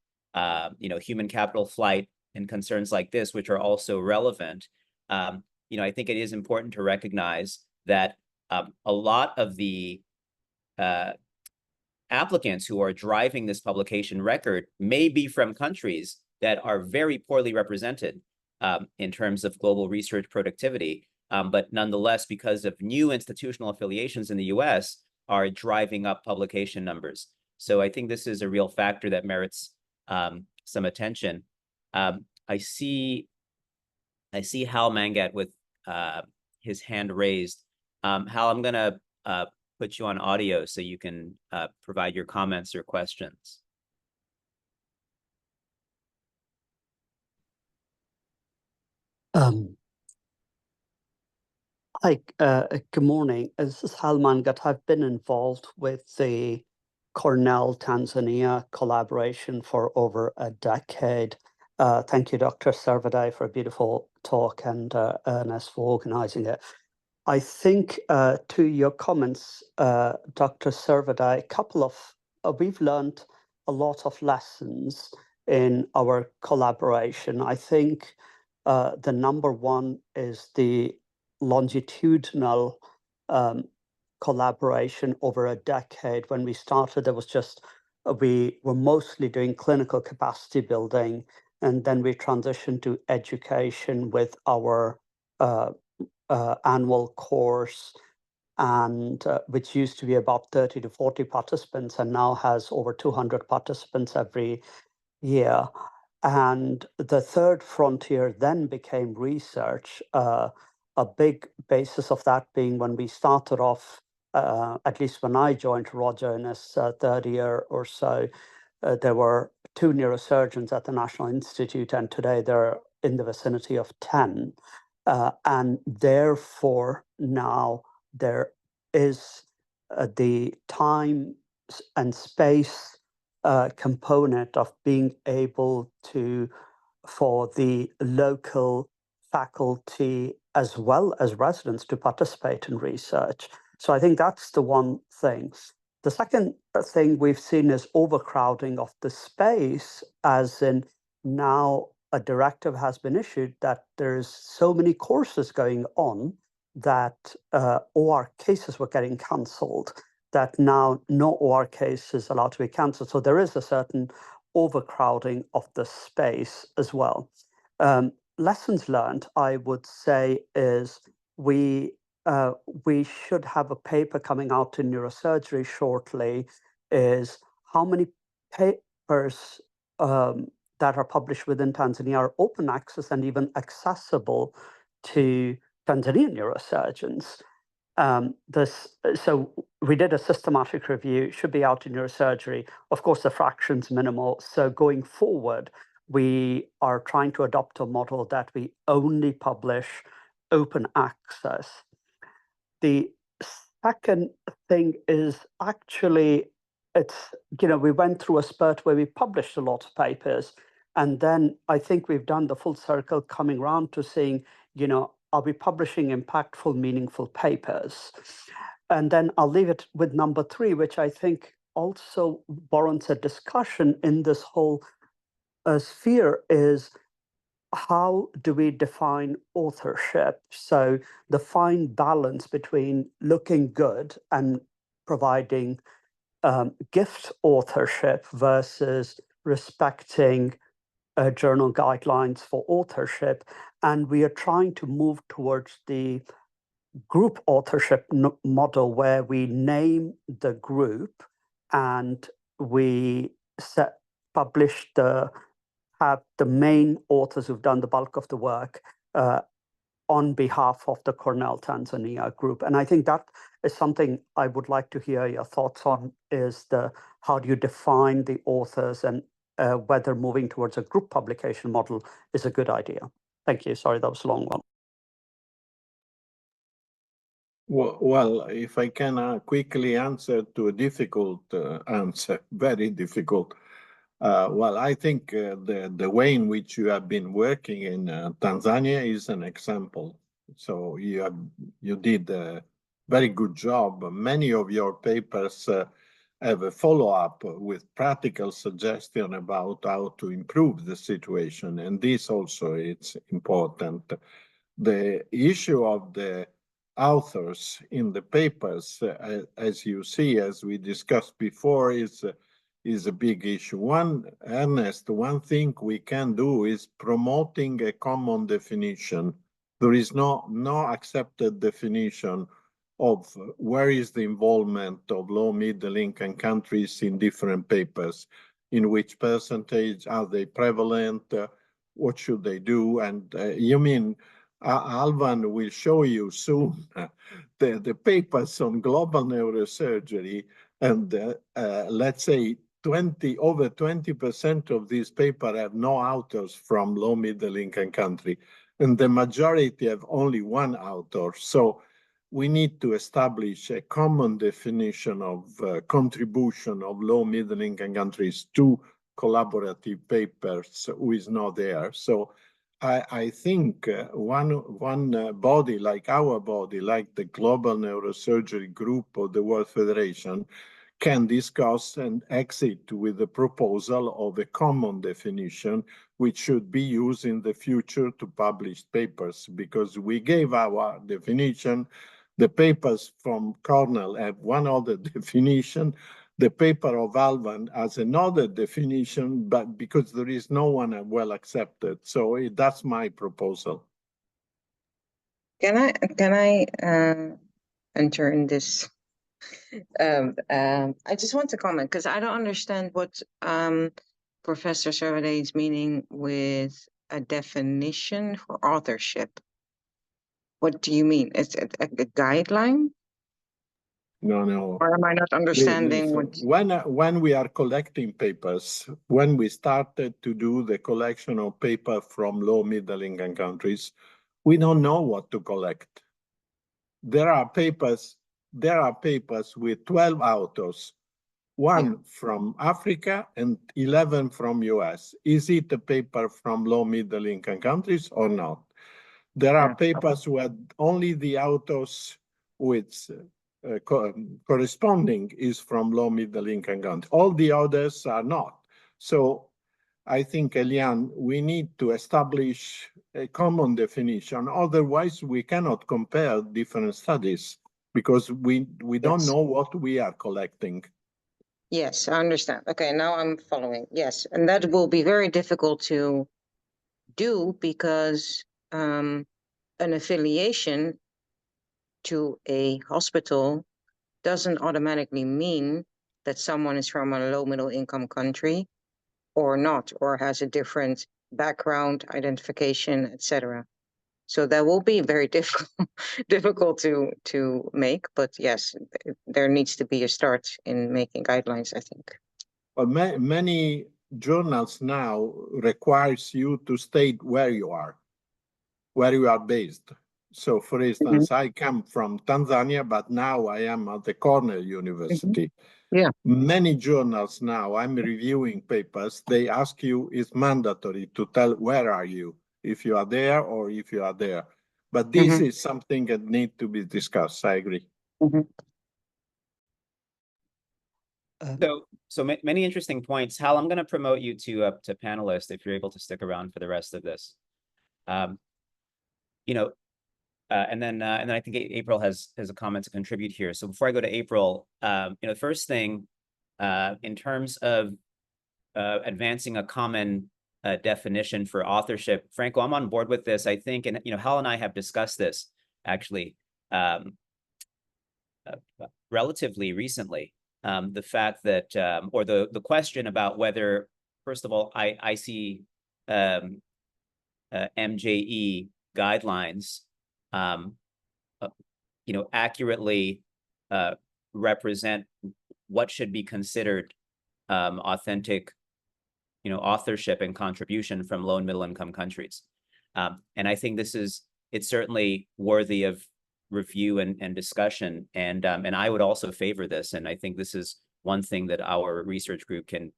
human capital flight, and concerns like this, which are also relevant, I think it is important to recognize that a lot of the applicants who are driving this publication record may be from countries that are very poorly represented in terms of global research productivity, but nonetheless, because of new institutional affiliations in the US, are driving up publication numbers. So I think this is a real factor that merits some attention. I see Hal Mangat with his hand raised. Hal, I'm gonna put you on audio so you can provide your comments or questions. Hi, good morning. This is Hal Mangat. I've been involved with the Cornell Tanzania collaboration for over a decade. Thank you, Dr. Servadei, for a beautiful talk, and Ernest for organizing it. I think to your comments, Dr. Servadei, we've learned a lot of lessons in our collaboration. I think the number one is the longitudinal collaboration over a decade. When we started, there was we were mostly doing clinical capacity building, and then we transitioned to education with our annual course, and which used to be about 30 to 40 participants and now has over 200 participants every year. And the third frontier then became research, a big basis of that being when we started off, at least when I joined Roger in his third year or so, there were 2 neurosurgeons at the National Institute, and today they're in the vicinity of 10. And therefore, now there is the time and space component of being able for the local faculty as well as residents to participate in research. So I think that's the one thing. The second thing we've seen is overcrowding of the space, as in now a directive has been issued that there's so many courses going on that OR cases were getting cancelled, that now no OR case is allowed to be cancelled. So there is a certain overcrowding of the space as well. Lessons learned, I would say, is we should have a paper coming out in Neurosurgery shortly, is how many papers that are published within Tanzania are open access and even accessible to Tanzanian neurosurgeons. So we did a systematic review, should be out in neurosurgery. Of course, the fraction's minimal. So going forward, we are trying to adopt a model that we only publish open access. The second thing is actually, we went through a spurt where we published a lot of papers. And then I think we've done the full circle coming around to saying, are we publishing impactful, meaningful papers? And then I'll leave it with number 3, which I think also warrants a discussion in this whole sphere, is how do we define authorship? So the fine balance between looking good and providing gift authorship versus respecting journal guidelines for authorship. And we are trying to move towards the group authorship model where we name the group and we have the main authors who've done the bulk of the work on behalf of the Cornell Tanzania group. And I think that is something I would like to hear your thoughts on, is how do you define the authors and whether moving towards a group publication model is a good idea. Thank you. Sorry, that was a long one. Well, if I can quickly answer to a difficult answer, very difficult. Well, I think the way in which you have been working in Tanzania is an example. So you did a very good job. Many of your papers have a follow-up with practical suggestion about how to improve the situation. And this also is important. The issue of the authors in the papers, as you see, as we discussed before, is a big issue. Ernest, one thing we can do is promoting a common definition. There is no accepted definition of where is the involvement of low, middle income countries in different papers, in which percentage are they prevalent, what should they do, and Alvan will show you soon the papers on global neurosurgery, and let's say over 20% of these papers have no authors from low middle income country, and the majority have only one author. So we need to establish a common definition of contribution of low middle income countries to collaborative papers who is not there. So I think one body like our body, like the Global Neurosurgery Group of the World Federation, can discuss and exit with the proposal of a common definition, which should be used in the future to publish papers, because we gave our definition. The papers from Cornell have one other definition. The paper of Alvan has another definition, but because there is no one well accepted. So that's my proposal. Can I enter in this? I just want to comment because I don't understand what Professor Servadei is meaning with a definition for authorship. What do you mean? It's a guideline? No. Or am I not understanding what? When we are collecting papers, when we started to do the collection of paper from low middle income countries, we don't know what to collect. There are papers with 12 authors, one from Africa and 11 from US. Is it a paper from low middle income countries or not? There are papers where only the authors with corresponding is from low middle income countries. All the others are not. So I think, Ellianne, we need to establish a common definition. Otherwise, we cannot compare different studies because we don't know what we are collecting. Yes, I understand. Okay, now I'm following. Yes, and that will be very difficult to do because an affiliation to a hospital doesn't automatically mean that someone is from a low middle income country or not, or has a different background, identification, etc. So that will be very difficult to make, but yes, there needs to be a start in making guidelines, I think. Well, many journals now requires you to state where you are based. So, for instance, I come from Tanzania, but now I am at the Cornell University. Yeah. Many journals now, I'm reviewing papers, they ask you, it's mandatory to tell where are you, if you are there or if you are there. But this is something that needs to be discussed, I agree. So many interesting points. Hal, I'm going to promote you to panelist if you're able to stick around for the rest of this. You know, and then I think April has a comment to contribute here. So before I go to April, you know, the first thing in terms of advancing a common definition for authorship, Franco, I'm on board with this. I think, and you know, Hal and I have discussed this actually relatively recently. The fact that, or the question about whether, first of all, I see MJE guidelines, you know, accurately represent what should be considered authentic, you know, authorship and contribution from low and middle income countries. And I think it's certainly worthy of review and discussion. And I would also favor this. And I think this is one thing that our research group can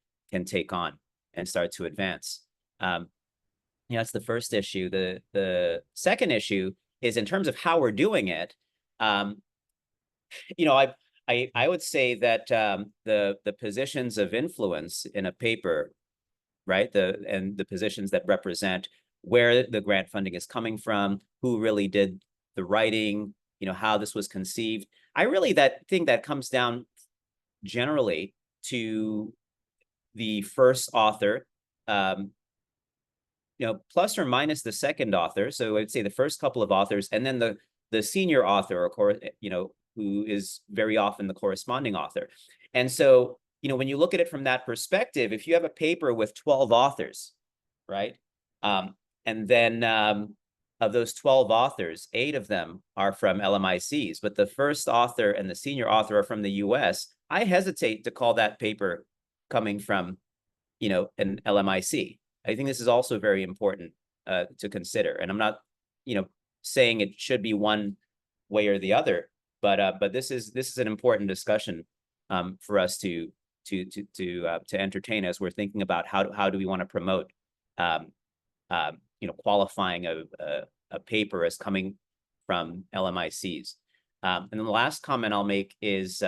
take on and start to advance. You know, that's the first issue. The second issue is in terms of how we're doing it. You know, I would say that the positions of influence in a paper, right? And the positions that represent where the grant funding is coming from, who really did the writing, you know, how this was conceived. I really think that comes down generally to the first author, you know, plus or minus the second author. So I'd say the first couple of authors, and then the senior author, of course, you know, who is very often the corresponding author. And so, you know, when you look at it from that perspective, if you have a paper with 12 authors, right? And then of those 12 authors, 8 of them are from LMICs, but the first author and the senior author are from the US, I hesitate to call that paper coming from, you know, an LMIC. I think this is also very important to consider. And I'm not, you know, saying it should be one way or the other, but this is an important discussion for us to entertain as we're thinking about how do we want to promote you know, qualifying a paper as coming from LMICs. And then the last comment I'll make is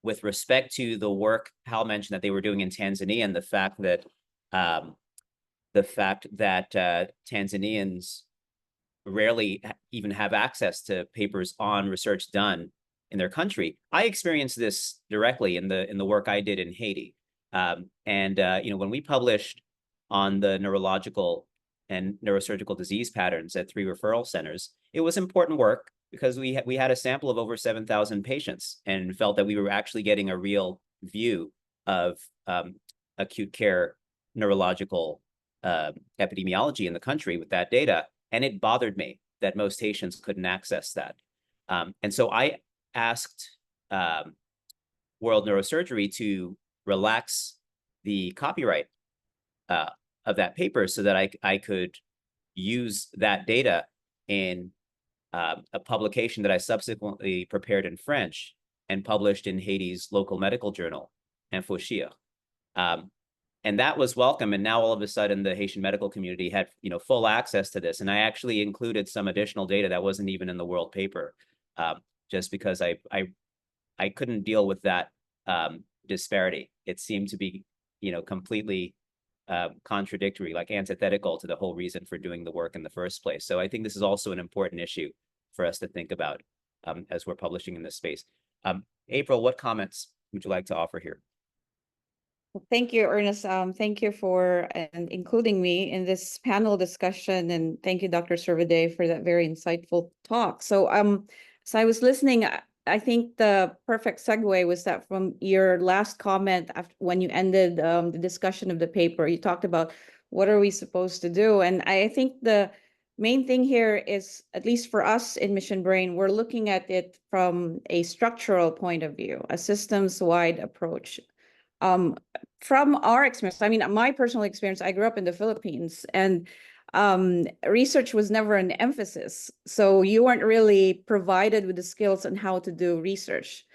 with respect to the work Hal mentioned that they were doing in Tanzania, and the fact that Tanzanians rarely even have access to papers on research done in their country. I experienced this directly in the work I did in Haiti. You know, when we published on the neurological and neurosurgical disease patterns at 3 referral centers, it was important work because we had a sample of over 7,000 patients and felt that we were actually getting a real view of acute care neurological epidemiology in the country with that data. And it bothered me that most Haitians couldn't access that. And so I asked World Neurosurgery to relax the copyright of that paper so that I could use that data in a publication that I subsequently prepared in French and published in Haiti's local medical journal, Infochir. And that was welcome. And now all of a sudden the Haitian medical community had, you know, full access to this. And I actually included some additional data that wasn't even in the world paper, just because I couldn't deal with that disparity. It seemed to be, you know, completely contradictory, like antithetical to the whole reason for doing the work in the first place. So I think this is also an important issue for us to think about as we're publishing in this space. April, what comments would you like to offer here? Thank you, Ernest. Thank you for including me in this panel discussion, and thank you, Dr. Servadei, for that very insightful talk. So, so I was listening. I think the perfect segue was that from your last comment after when you ended the discussion of the paper, you talked about what are we supposed to do, and I think the main thing here is, at least for us in Mission Brain, we're looking at it from a structural point of view, a systems-wide approach. From our experience, I mean, my personal experience, I grew up in the Philippines, and research was never an emphasis. So you weren't really provided with the skills on how to do research.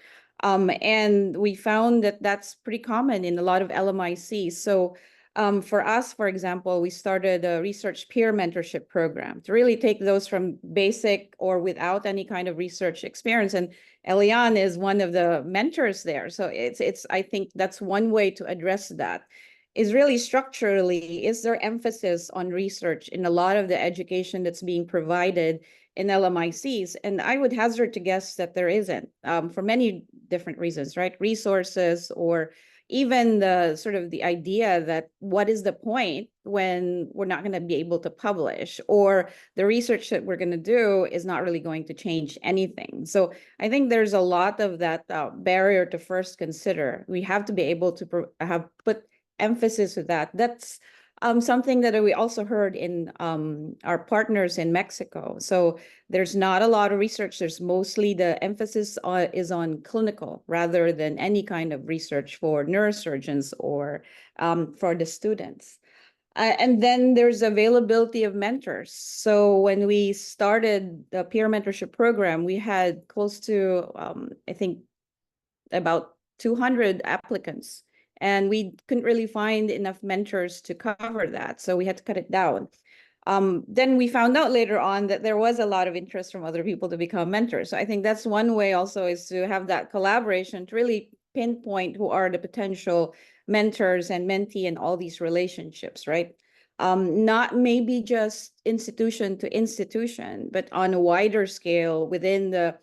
And we found that that's pretty common in a lot of LMICs. So for us, for example, we started a research peer mentorship program to really take those from basic or without any kind of research experience. And Ellianne is one of the mentors there. So I think that's one way to address that, is really structurally, is there emphasis on research in a lot of the education that's being provided in LMICs? And I would hazard to guess that there isn't, for many different reasons, right? Resources, or even the sort of the idea that what is the point when we're not going to be able to publish, or the research that we're going to do is not really going to change anything. So I think there's a lot of that barrier to first consider. We have to be able to put emphasis with that. That's something that we also heard in our partners in Mexico. So there's not a lot of research. There's mostly the emphasis is on clinical rather than any kind of research for neurosurgeons or for the students. And then there's availability of mentors. So when we started the peer mentorship program, we had close to, I think, about 200 applicants. And we couldn't really find enough mentors to cover that. So we had to cut it down. Then we found out later on that there was a lot of interest from other people to become mentors. So I think that's one way also, is to have that collaboration to really pinpoint who are the potential mentors and mentee in all these relationships, right? Not maybe just institution to institution, but on a wider scale within the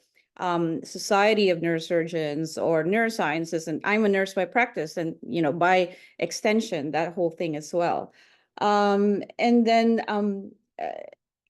Society of Neurosurgeons or Neurosciences. And I'm a nurse by practice, and by extension, that whole thing as well. And then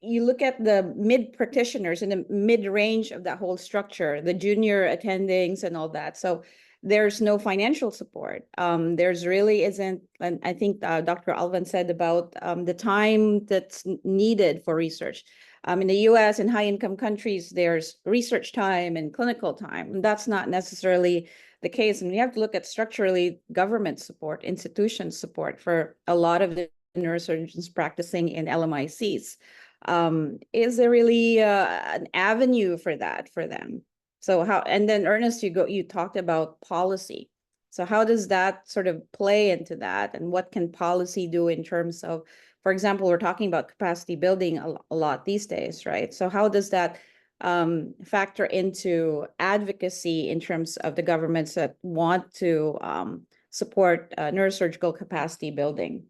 you look at the mid practitioners in the mid range of that whole structure, the junior attendings and all that. So there's no financial support. There's really isn't, and I think Dr. Alvan said about the time that's needed for research. In the US and high-income countries, there's research time and clinical time. And that's not necessarily the case. And we have to look at structurally government support, institution support for a lot of the neurosurgeons practicing in LMICs. Is there really an avenue for that for them? So how, and then Ernest, you talked about policy. So how does that sort of play into that? And what can policy do in terms of, for example, we're talking about capacity building a lot these days, right? So how does that factor into advocacy in terms of the governments that want to support neurosurgical capacity building?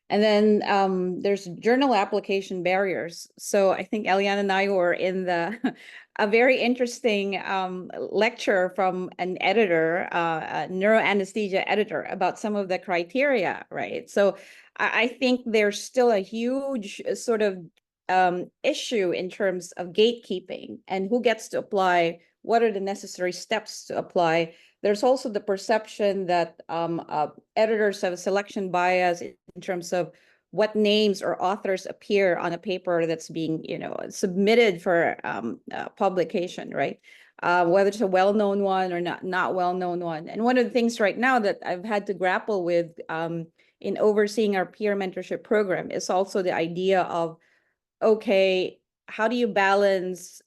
And then there's journal application barriers. So I think Ellianne and I were in a very interesting lecture from an editor, a neuroanesthesia editor, about some of the criteria, right? So I think there's still a huge sort of issue in terms of gatekeeping and who gets to apply, what are the necessary steps to apply. There's also the perception that editors have a selection bias in terms of what names or authors appear on a paper that's being, submitted for publication, right? Whether it's a well-known one or not well-known one. And one of the things right now that I've had to grapple with in overseeing our peer mentorship program is also the idea of, okay, how do you balance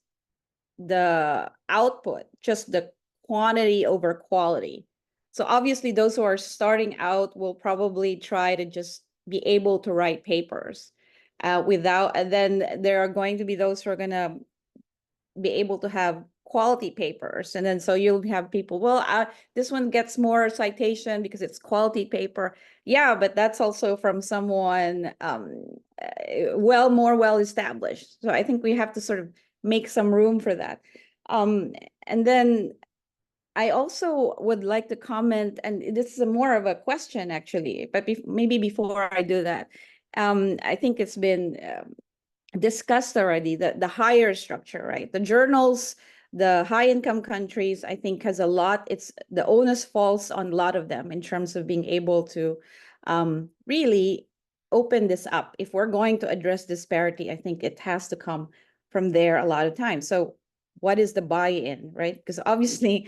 the output, just the quantity over quality? So obviously those who are starting out will probably try to just be able to write papers and then there are going to be those who are going to be able to have quality papers. And then so you'll have people, well, this one gets more citation because it's quality paper. Yeah, but that's also from someone more well established. So I think we have to sort of make some room for that. And then I also would like to comment, and this is more of a question actually, but maybe before I do that, I think it's been discussed already, the higher structure, right? The journals, the high income countries, I think has a lot, the onus falls on a lot of them in terms of being able to really open this up. If we're going to address disparity, I think it has to come from there a lot of times. So what is the buy-in, right? Because obviously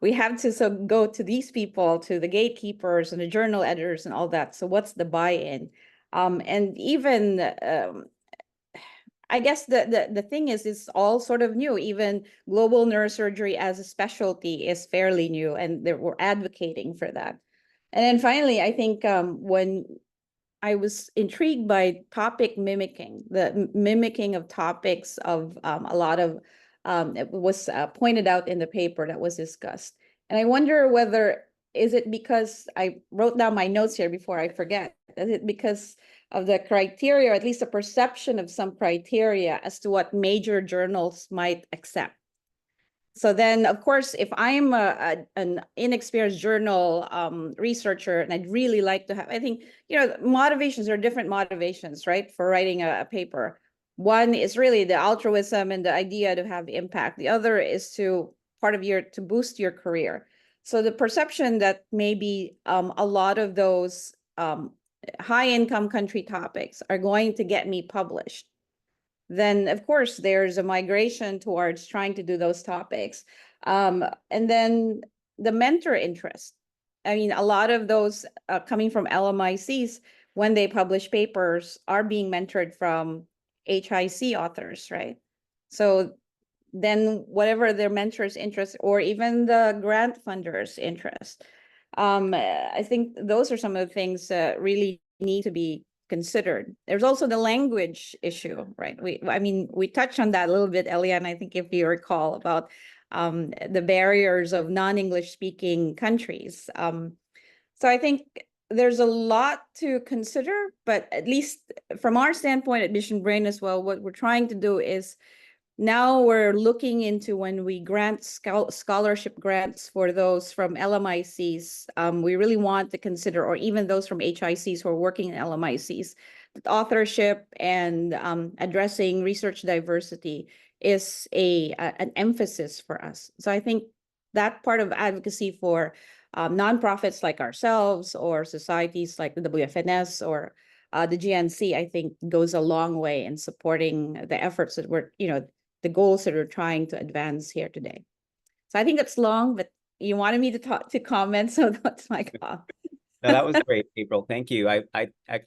we have to go to these people, to the gatekeepers and the journal editors and all that. So what's the buy-in? And even I guess the thing is, it's all sort of new. Even global neurosurgery as a specialty is fairly new, and we're advocating for that. And then finally, I think when I was intrigued by topic mimicking, the mimicking of topics of a lot of, it was pointed out in the paper that was discussed. And I wonder whether, is it because, I wrote down my notes here before I forget, is it because of the criteria, or at least a perception of some criteria as to what major journals might accept? So then, of course, if I'm an inexperienced journal researcher, and I'd really like to have, I think, motivations are different motivations, right, for writing a paper. One is really the altruism and the idea to have impact. The other is to boost your career. So the perception that maybe a lot of those high-income country topics are going to get me published, then of course there's a migration towards trying to do those topics. And then the mentor interest. I mean, a lot of those coming from LMICs, when they publish papers, are being mentored from HIC authors, right? So then whatever their mentors' interest, or even the grant funders' interest, I think those are some of the things that really need to be considered. There's also the language issue, right? We touched on that a little bit, Ellianne, I think, if you recall, about the barriers of non-English speaking countries. So I think there's a lot to consider, but at least from our standpoint at Mission Brain as well, what we're trying to do is, now we're looking into, when we grant scholarship grants for those from LMICs, we really want to consider, or even those from HICs who are working in LMICs, that authorship and addressing research diversity is an emphasis for us. So I think that part of advocacy for nonprofits like ourselves, or societies like the WFNS or the GNC, I think goes a long way in supporting the efforts that we're, the goals that we're trying to advance here today. So I think that's long, but you wanted me to comment, so that's my comment. No, that was great, April. Thank you. I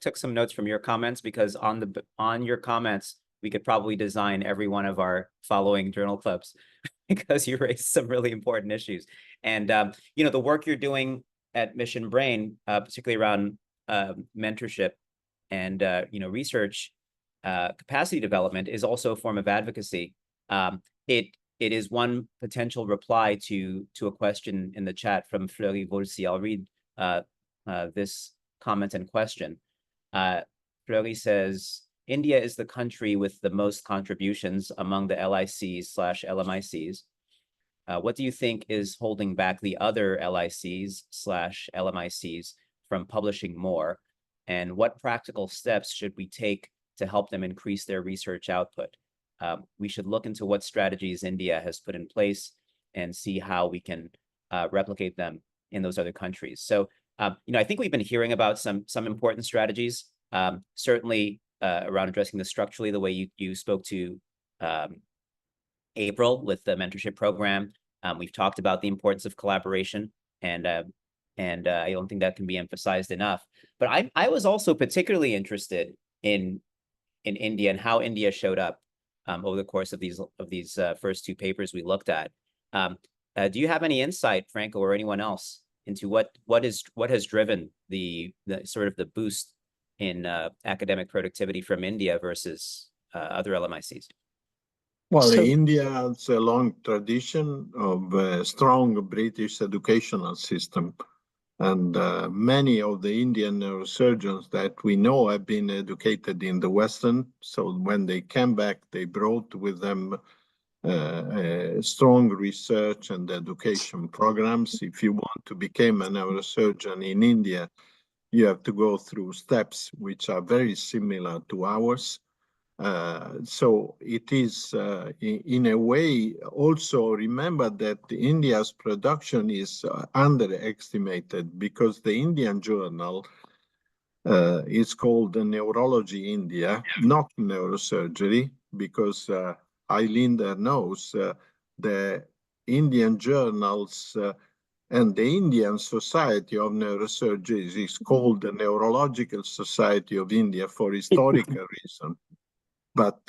took some notes from your comments, because on your comments, we could probably design every one of our following journal clubs, because you raised some really important issues. And the work you're doing at Mission Brain, particularly around mentorship and research capacity development, is also a form of advocacy. It is one potential reply to a question in the chat from Fleury Volsi. I'll read this comment and question. Fleury says, India is the country with the most contributions among the LICs/LMICs. What do you think is holding back the other LICs/LMICs from publishing more? And what practical steps should we take to help them increase their research output? We should look into what strategies India has put in place and see how we can replicate them in those other countries. So, I think we've been hearing about some important strategies, certainly around addressing this structurally, the way you spoke to April with the mentorship program. We've talked about the importance of collaboration, and I don't think that can be emphasized enough. But I was also particularly interested in India and how India showed up over the course of these first two papers we looked at. Do you have any insight, Franco, or anyone else, into what has driven the sort of the boost in academic productivity from India versus other LMICs? Well, India has a long tradition of a strong British educational system. And many of the Indian neurosurgeons that we know have been educated in the Western. So when they came back, they brought with them strong research and education programs. If you want to become a neurosurgeon in India, you have to go through steps which are very similar to ours. So it is, in a way, also remember that India's production is underestimated, because the Indian journal It's called Neurology India, not Neurosurgery, because Halinder knows the Indian journals and the Indian Society of Neurosurgery is called the Neurological Society of India for historical reason. But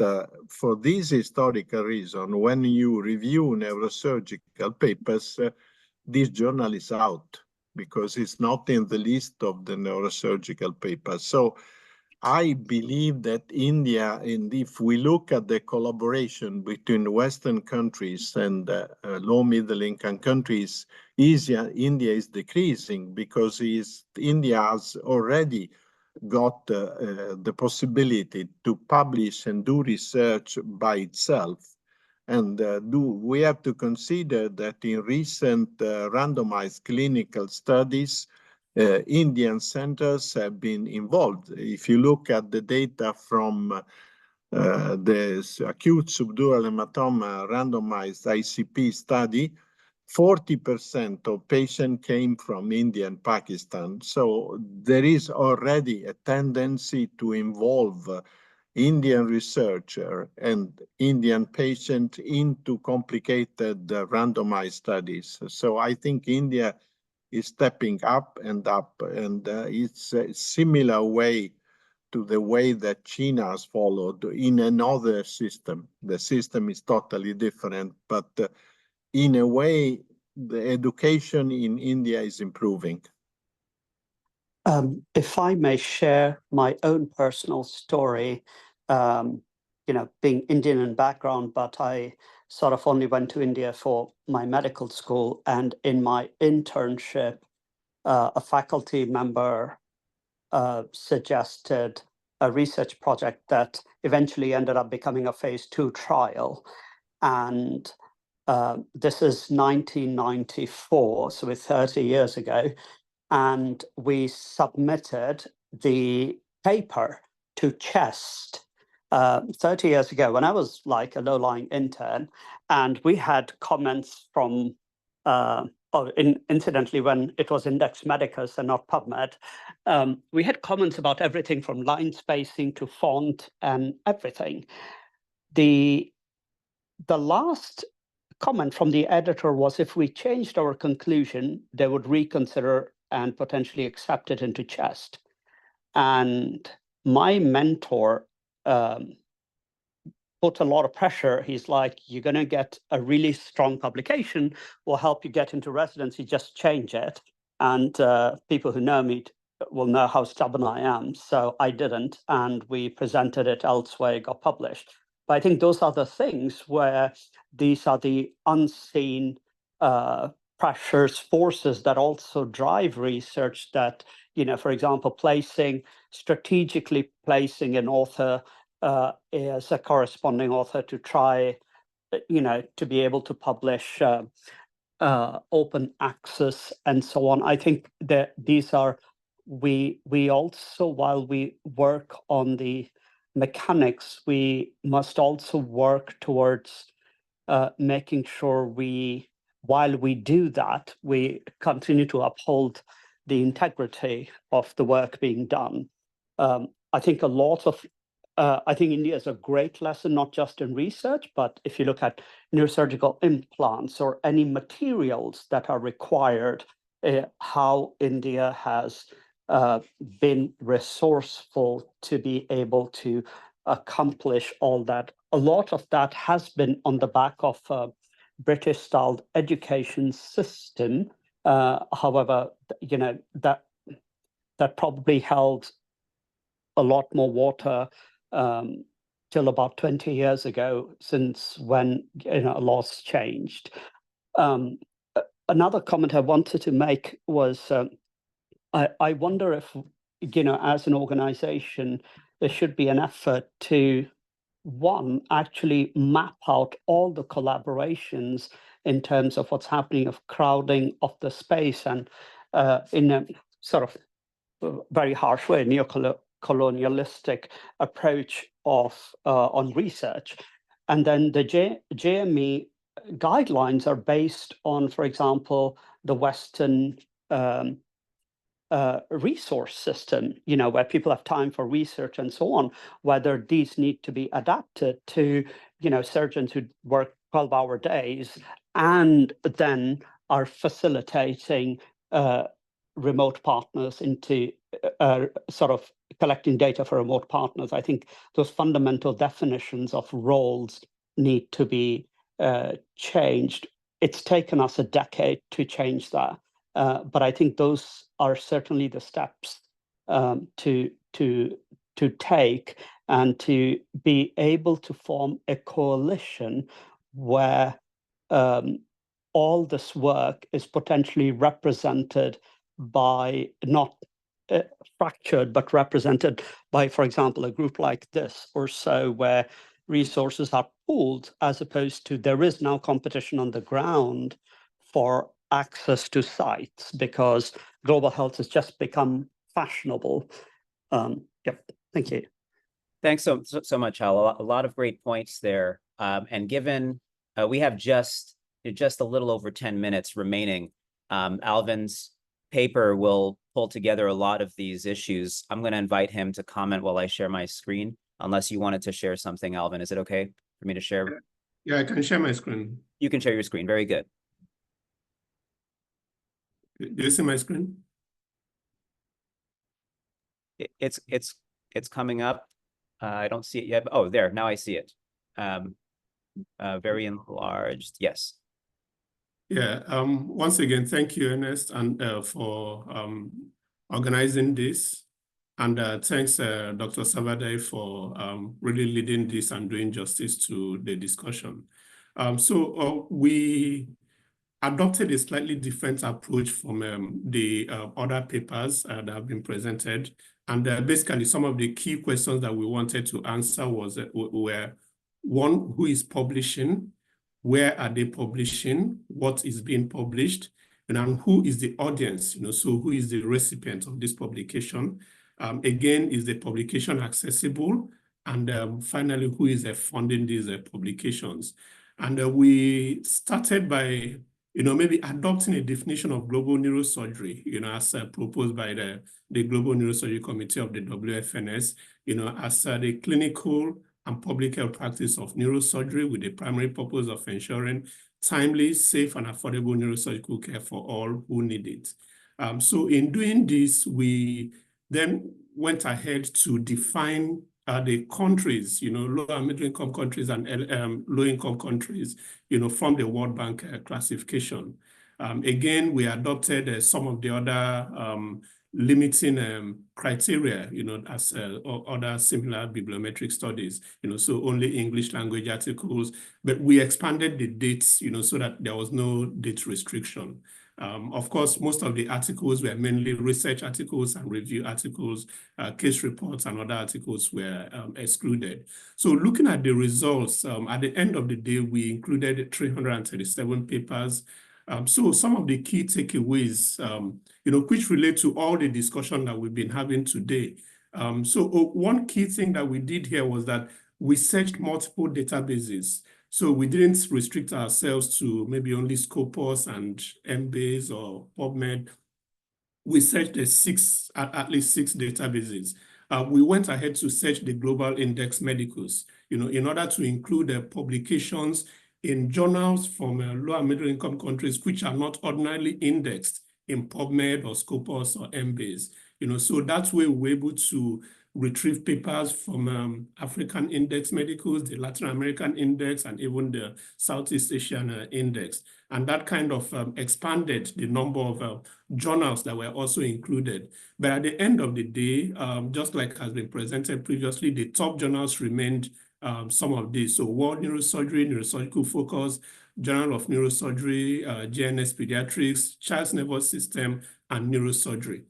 for this historical reason, when you review neurosurgical papers, this journal is out because it's not in the list of the neurosurgical papers. So I believe that India, and if we look at the collaboration between Western countries and low middle income countries, India is decreasing because India has already got the possibility to publish and do research by itself. And we have to consider that in recent randomized clinical studies, Indian centers have been involved. If you look at the data from the acute subdural hematoma randomized ICP study, 40% of patients came from India and Pakistan. So there is already a tendency to involve Indian researcher and Indian patient into complicated randomized studies. So I think India is stepping up, and it's a similar way to the way that China has followed in another system. The system is totally different, but in a way, the education in India is improving. If I may share my own personal story, being Indian in background, but I sort of only went to India for my medical school, and in my internship, a faculty member suggested a research project that eventually ended up becoming a phase 2 trial. And this is 1994, so it's 30 years ago. And we submitted the paper to CHEST 30 years ago when I was like a low-lying intern. And we had comments from, incidentally, when it was Index Medicus and not PubMed, we had comments about everything from line spacing to font and everything. The last comment from the editor was if we changed our conclusion, they would reconsider and potentially accept it into CHEST. And my mentor put a lot of pressure. He's like, you're going to get a really strong publication, will help you get into residency, just change it. And people who know me will know how stubborn I am. So I didn't, and we presented it elsewhere, got published. But I think those are the things where these are the unseen pressures, forces that also drive research that, for example, strategically placing an author as a corresponding author to try, to be able to publish open access and so on. I think that these are, we also, while we work on the mechanics, we must also work towards making sure while we do that, we continue to uphold the integrity of the work being done. I think I think India is a great lesson, not just in research, but if you look at neurosurgical implants or any materials that are required, how India has been resourceful to be able to accomplish all that. A lot of that has been on the back of a British-style education system. However, that probably held a lot more water till about 20 years ago, since when laws changed. Another comment I wanted to make was I wonder if, as an organization, there should be an effort to, one, actually map out all the collaborations in terms of what's happening of crowding of the space, and in a sort of very harsh way, colonialistic approach on research. And then the JME guidelines are based on, for example, the Western resource system, you know, where people have time for research and so on, whether these need to be adapted to, you know, surgeons who work 12-hour days and then are facilitating remote partners into sort of collecting data for remote partners. I think those fundamental definitions of roles need to be changed. It's taken us a decade to change that, but I think those are certainly the steps to take, and to be able to form a coalition where all this work is potentially represented by, not fractured, but represented by, for example, a group like this or so, where resources are pooled, as opposed to there is now competition on the ground for access to sites, because global health has just become fashionable. Yep, thank you. Thanks so much, Hal. A lot of great points there. And given we have just a little over 10 minutes remaining, Alvan's paper will pull together a lot of these issues. I'm going to invite him to comment while I share my screen, unless you wanted to share something, Alvan. Is it okay for me to share? Yeah, I can share my screen. You can share your screen. Very good. Do you see my screen? It's coming up. I don't see it yet. Oh, there. Now I see it. Very enlarged. Yes. Yeah. Once again, thank you, Ernest, and for organizing this, and thanks, Dr. Servadei, for really leading this and doing justice to the discussion. So we adopted a slightly different approach from the other papers that have been presented. And basically, some of the key questions that we wanted to answer were, one, who is publishing? Where are they publishing? What is being published? And who is the audience? So who is the recipient of this publication? Again, is the publication accessible? And finally, who is funding these publications? And we started by maybe adopting a definition of global neurosurgery, as proposed by the Global Neurosurgery Committee of the WFNS, as the clinical and public health practice of neurosurgery with the primary purpose of ensuring timely, safe, and affordable neurosurgical care for all who need it. So in doing this, we then went ahead to define the countries, low and middle income countries and low income countries, from the World Bank classification. Again, we adopted some of the other limiting criteria, as other similar bibliometric studies, so only English language articles, but we expanded the dates, so that there was no date restriction. Of course, most of the articles were mainly research articles and review articles, case reports and other articles were excluded. So looking at the results, at the end of the day, we included 337 papers. So some of the key takeaways, which relate to all the discussion that we've been having today. So one key thing that we did here was that we searched multiple databases. So we didn't restrict ourselves to maybe only Scopus and Embase or PubMed. We searched at least six databases. We went ahead to search the Global Index Medicus, in order to include publications in journals from low and middle income countries which are not ordinarily indexed in PubMed or Scopus or Embase. So that way we're able to retrieve papers from African Index Medicals, the Latin American Index, and even the Southeast Asian Index. And that kind of expanded the number of journals that were also included. But at the end of the day, just like has been presented previously, the top journals remained some of these. So World Neurosurgery, Neurosurgical Focus, Journal of Neurosurgery, JNS Pediatrics, Child's Nervous System, and Neurosurgery.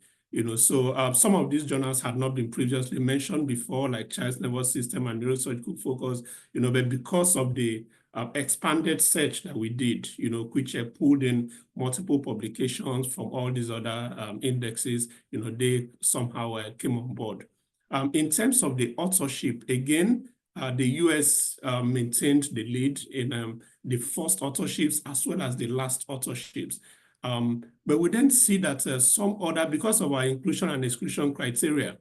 So some of these journals had not been previously mentioned before, like Child's Nervous System and Neurosurgical Focus, but because of the expanded search that we did, which pulled in multiple publications from all these other indexes, they somehow came on board. In terms of the authorship, again, the US maintained the lead in the first authorships as well as the last authorships. But we then see that some other, because of our inclusion and exclusion criteria,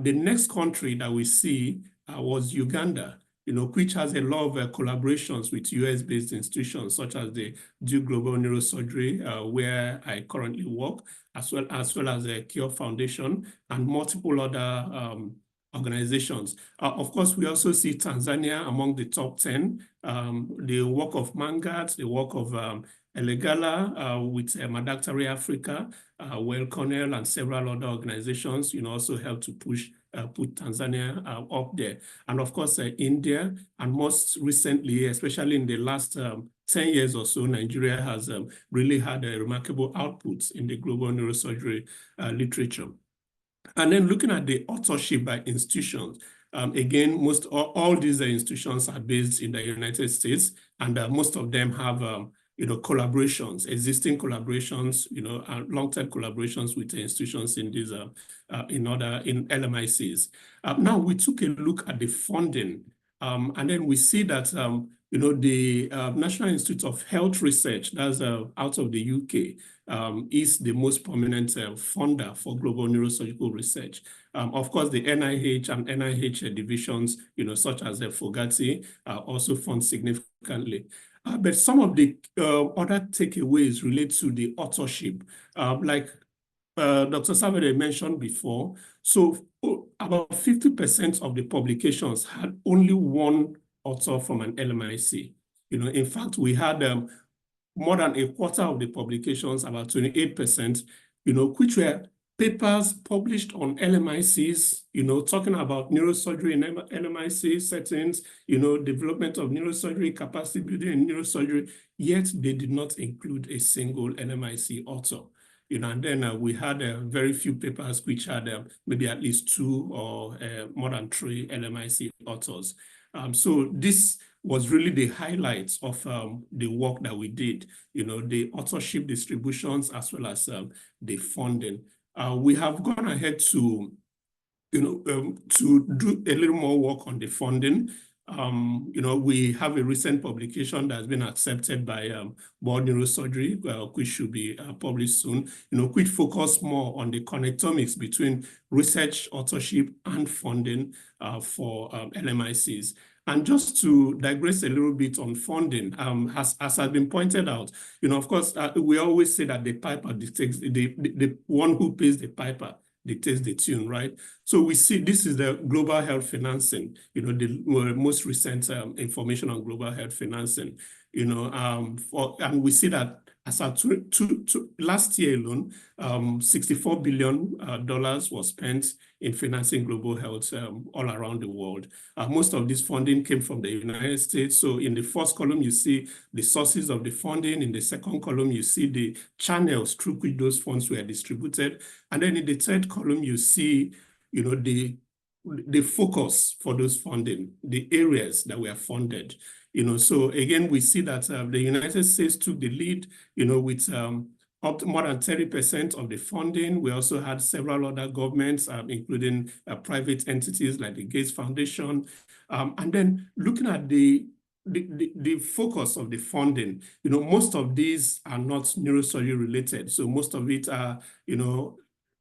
the next country that we see was Uganda, which has a lot of collaborations with US-based institutions such as the Duke Global Neurosurgery, where I currently work, as well as the Cure Foundation and multiple other organizations. Of course, we also see Tanzania among the top 10. The work of Mangat, the work of Elegala with Madaktari Africa, Well Cornell, and several other organizations, also help to put Tanzania up there. And of course, India, and most recently, especially in the last 10 years or so, Nigeria has really had a remarkable output in the global neurosurgery literature. And then looking at the authorship by institutions, again, all these institutions are based in the United States, and most of them have collaborations, existing collaborations, long-term collaborations with the institutions in these in LMICs. Now we took a look at the funding, and then we see that the National Institute of Health Research, that's out of the UK, is the most prominent funder for global neurosurgical research. Of course, the NIH and NIH divisions, such as the Fogati, also fund significantly. But some of the other takeaways relate to the authorship, like Dr. Servadei mentioned before. So about 50% of the publications had only one author from an LMIC. In fact, we had more than a quarter of the publications, about 28%, which were papers published on LMICs, talking about neurosurgery in LMIC settings, development of neurosurgery, capacity building in neurosurgery, yet they did not include a single LMIC author. And then we had very few papers which had maybe at least 2 or more than 3 LMIC authors. So this was really the highlights of the work that we did, the authorship distributions as well as the funding. We have gone ahead to, to do a little more work on the funding. We have a recent publication that has been accepted by World Neurosurgery, which should be published soon, which focus more on the connectomics between research, authorship, and funding for LMICs. And just to digress a little bit on funding, as has been pointed out, of course, we always say that the piper dictates, the one who pays the piper dictates the tune, right? So we see this is the global health financing, the most recent information on global health financing, and we see that as at last year alone, $64 billion was spent in financing global health all around the world. Most of this funding came from the United States. So in the first column, you see the sources of the funding. In the second column, you see the channels through which those funds were distributed. And then in the third column, you see, the focus for those funding, the areas that were funded. So again, we see that the United States took the lead, with up to more than 30% of the funding. We also had several other governments, including private entities like the Gates Foundation. And then looking at the focus of the funding, most of these are not neurosurgery related. So most of it are,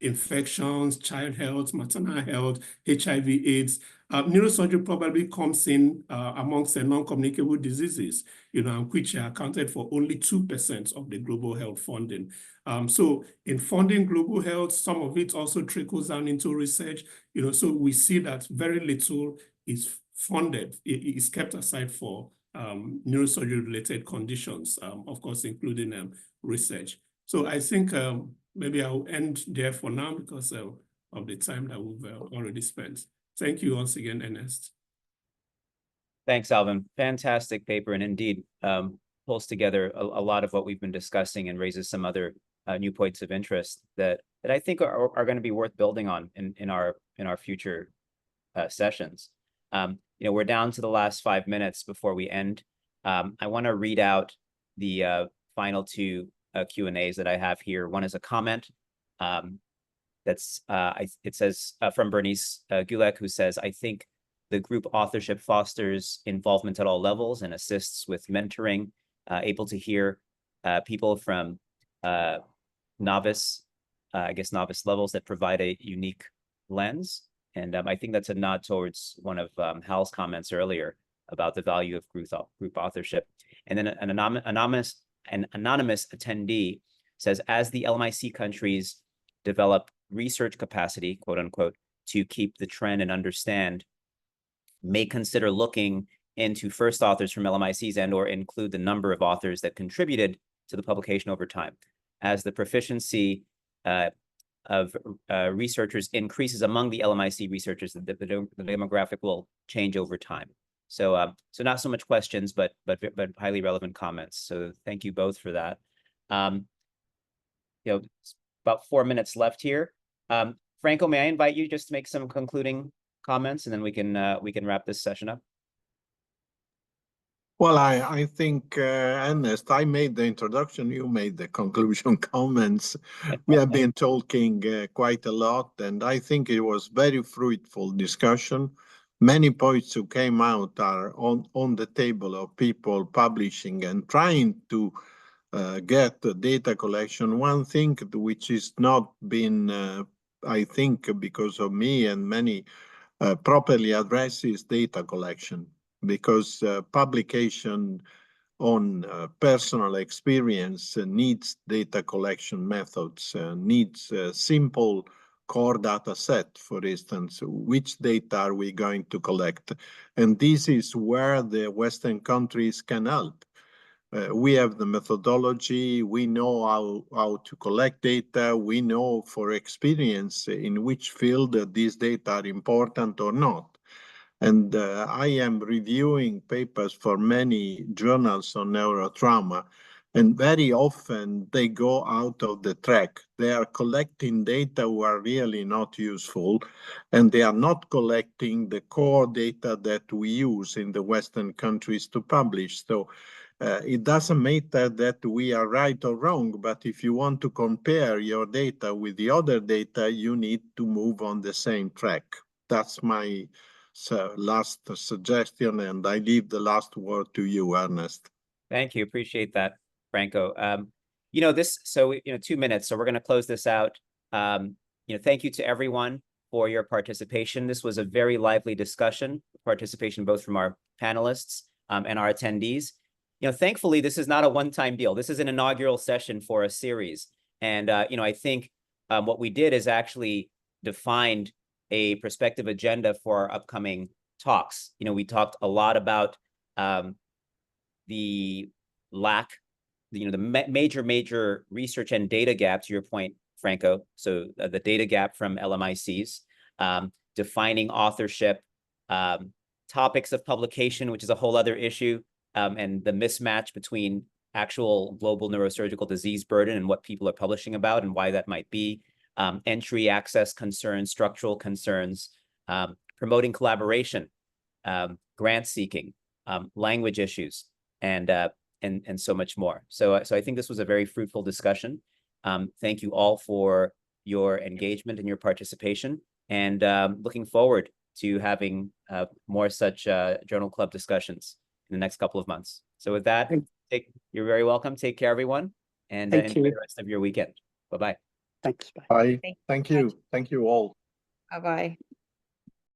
infections, child health, maternal health, HIV/AIDS. Neurosurgery probably comes in amongst the non-communicable diseases, which are accounted for only 2% of the global health funding. So in funding global health, some of it also trickles down into research, so we see that very little is funded, it is kept aside for neurosurgery related conditions, of course, including research. So I think maybe I'll end there for now because of the time that we've already spent. Thank you once again, Ernest. Thanks, Alvan. Fantastic paper, and indeed pulls together a lot of what we've been discussing and raises some other new points of interest that I think are going to be worth building on in our future sessions. We're down to the last 5 minutes before we end. I want to read out the final 2 Q&As that I have here. One is a comment. It says from Bernice Gulek, who says, I think the group authorship fosters involvement at all levels and assists with mentoring, able to hear people from novice, novice levels that provide a unique lens. And I think that's a nod towards one of Hal's comments earlier about the value of group authorship. And then an anonymous attendee says, as the LMIC countries develop research capacity, quote unquote, to keep the trend and understand, may consider looking into first authors from LMICs and or include the number of authors that contributed to the publication over time. As the proficiency of researchers increases among the LMIC researchers, the demographic will change over time. So, so not so much questions, but highly relevant comments. So thank you both for that. You know, about 4 minutes left here. Franco, may I invite you just to make some concluding comments, and then we can wrap this session up. Well, I think, Ernest, I made the introduction, you made the conclusion comments. We have been talking quite a lot, and I think it was very fruitful discussion. Many points who came out are on the table of people publishing and trying to get the data collection. One thing which is not been, I think, because of me and many properly addressed is data collection, because publication on personal experience needs data collection methods, needs a simple core data set, for instance. Which data are we going to collect? And this is where the Western countries can help. We have the methodology, we know how to collect data, we know for experience in which field these data are important or not. And I am reviewing papers for many journals on neurotrauma, and very often they go out of the track. They are collecting data who are really not useful, and they are not collecting the core data that we use in the Western countries to publish. So it doesn't matter that we are right or wrong, but if you want to compare your data with the other data, you need to move on the same track. That's my last suggestion, and I leave the last word to you, Ernest. Thank you. Appreciate that, Franco. You know, 2 minutes, so we're going to close this out. You know, thank you to everyone for your participation. This was a very lively discussion, participation both from our panelists and our attendees. You know, thankfully, this is not a one-time deal. This is an inaugural session for a series. And, you know, I think what we did is actually defined a prospective agenda for our upcoming talks. You know, we talked a lot about the lack, you know, the major research and data gap, to your point, Franco. So the data gap from LMICs, defining authorship, topics of publication, which is a whole other issue, and the mismatch between actual global neurosurgical disease burden and what people are publishing about and why that might be, entry access concerns, structural concerns, promoting collaboration, grant seeking, language issues, and so much more. So I think this was a very fruitful discussion. Thank you all for your engagement and your participation, and looking forward to having more such journal club discussions in the next couple of months. So with that, you're very welcome. Take care, everyone, and enjoy the rest of your weekend. Bye-bye. Thanks. Bye. Thank you. Thank you all. Bye-bye.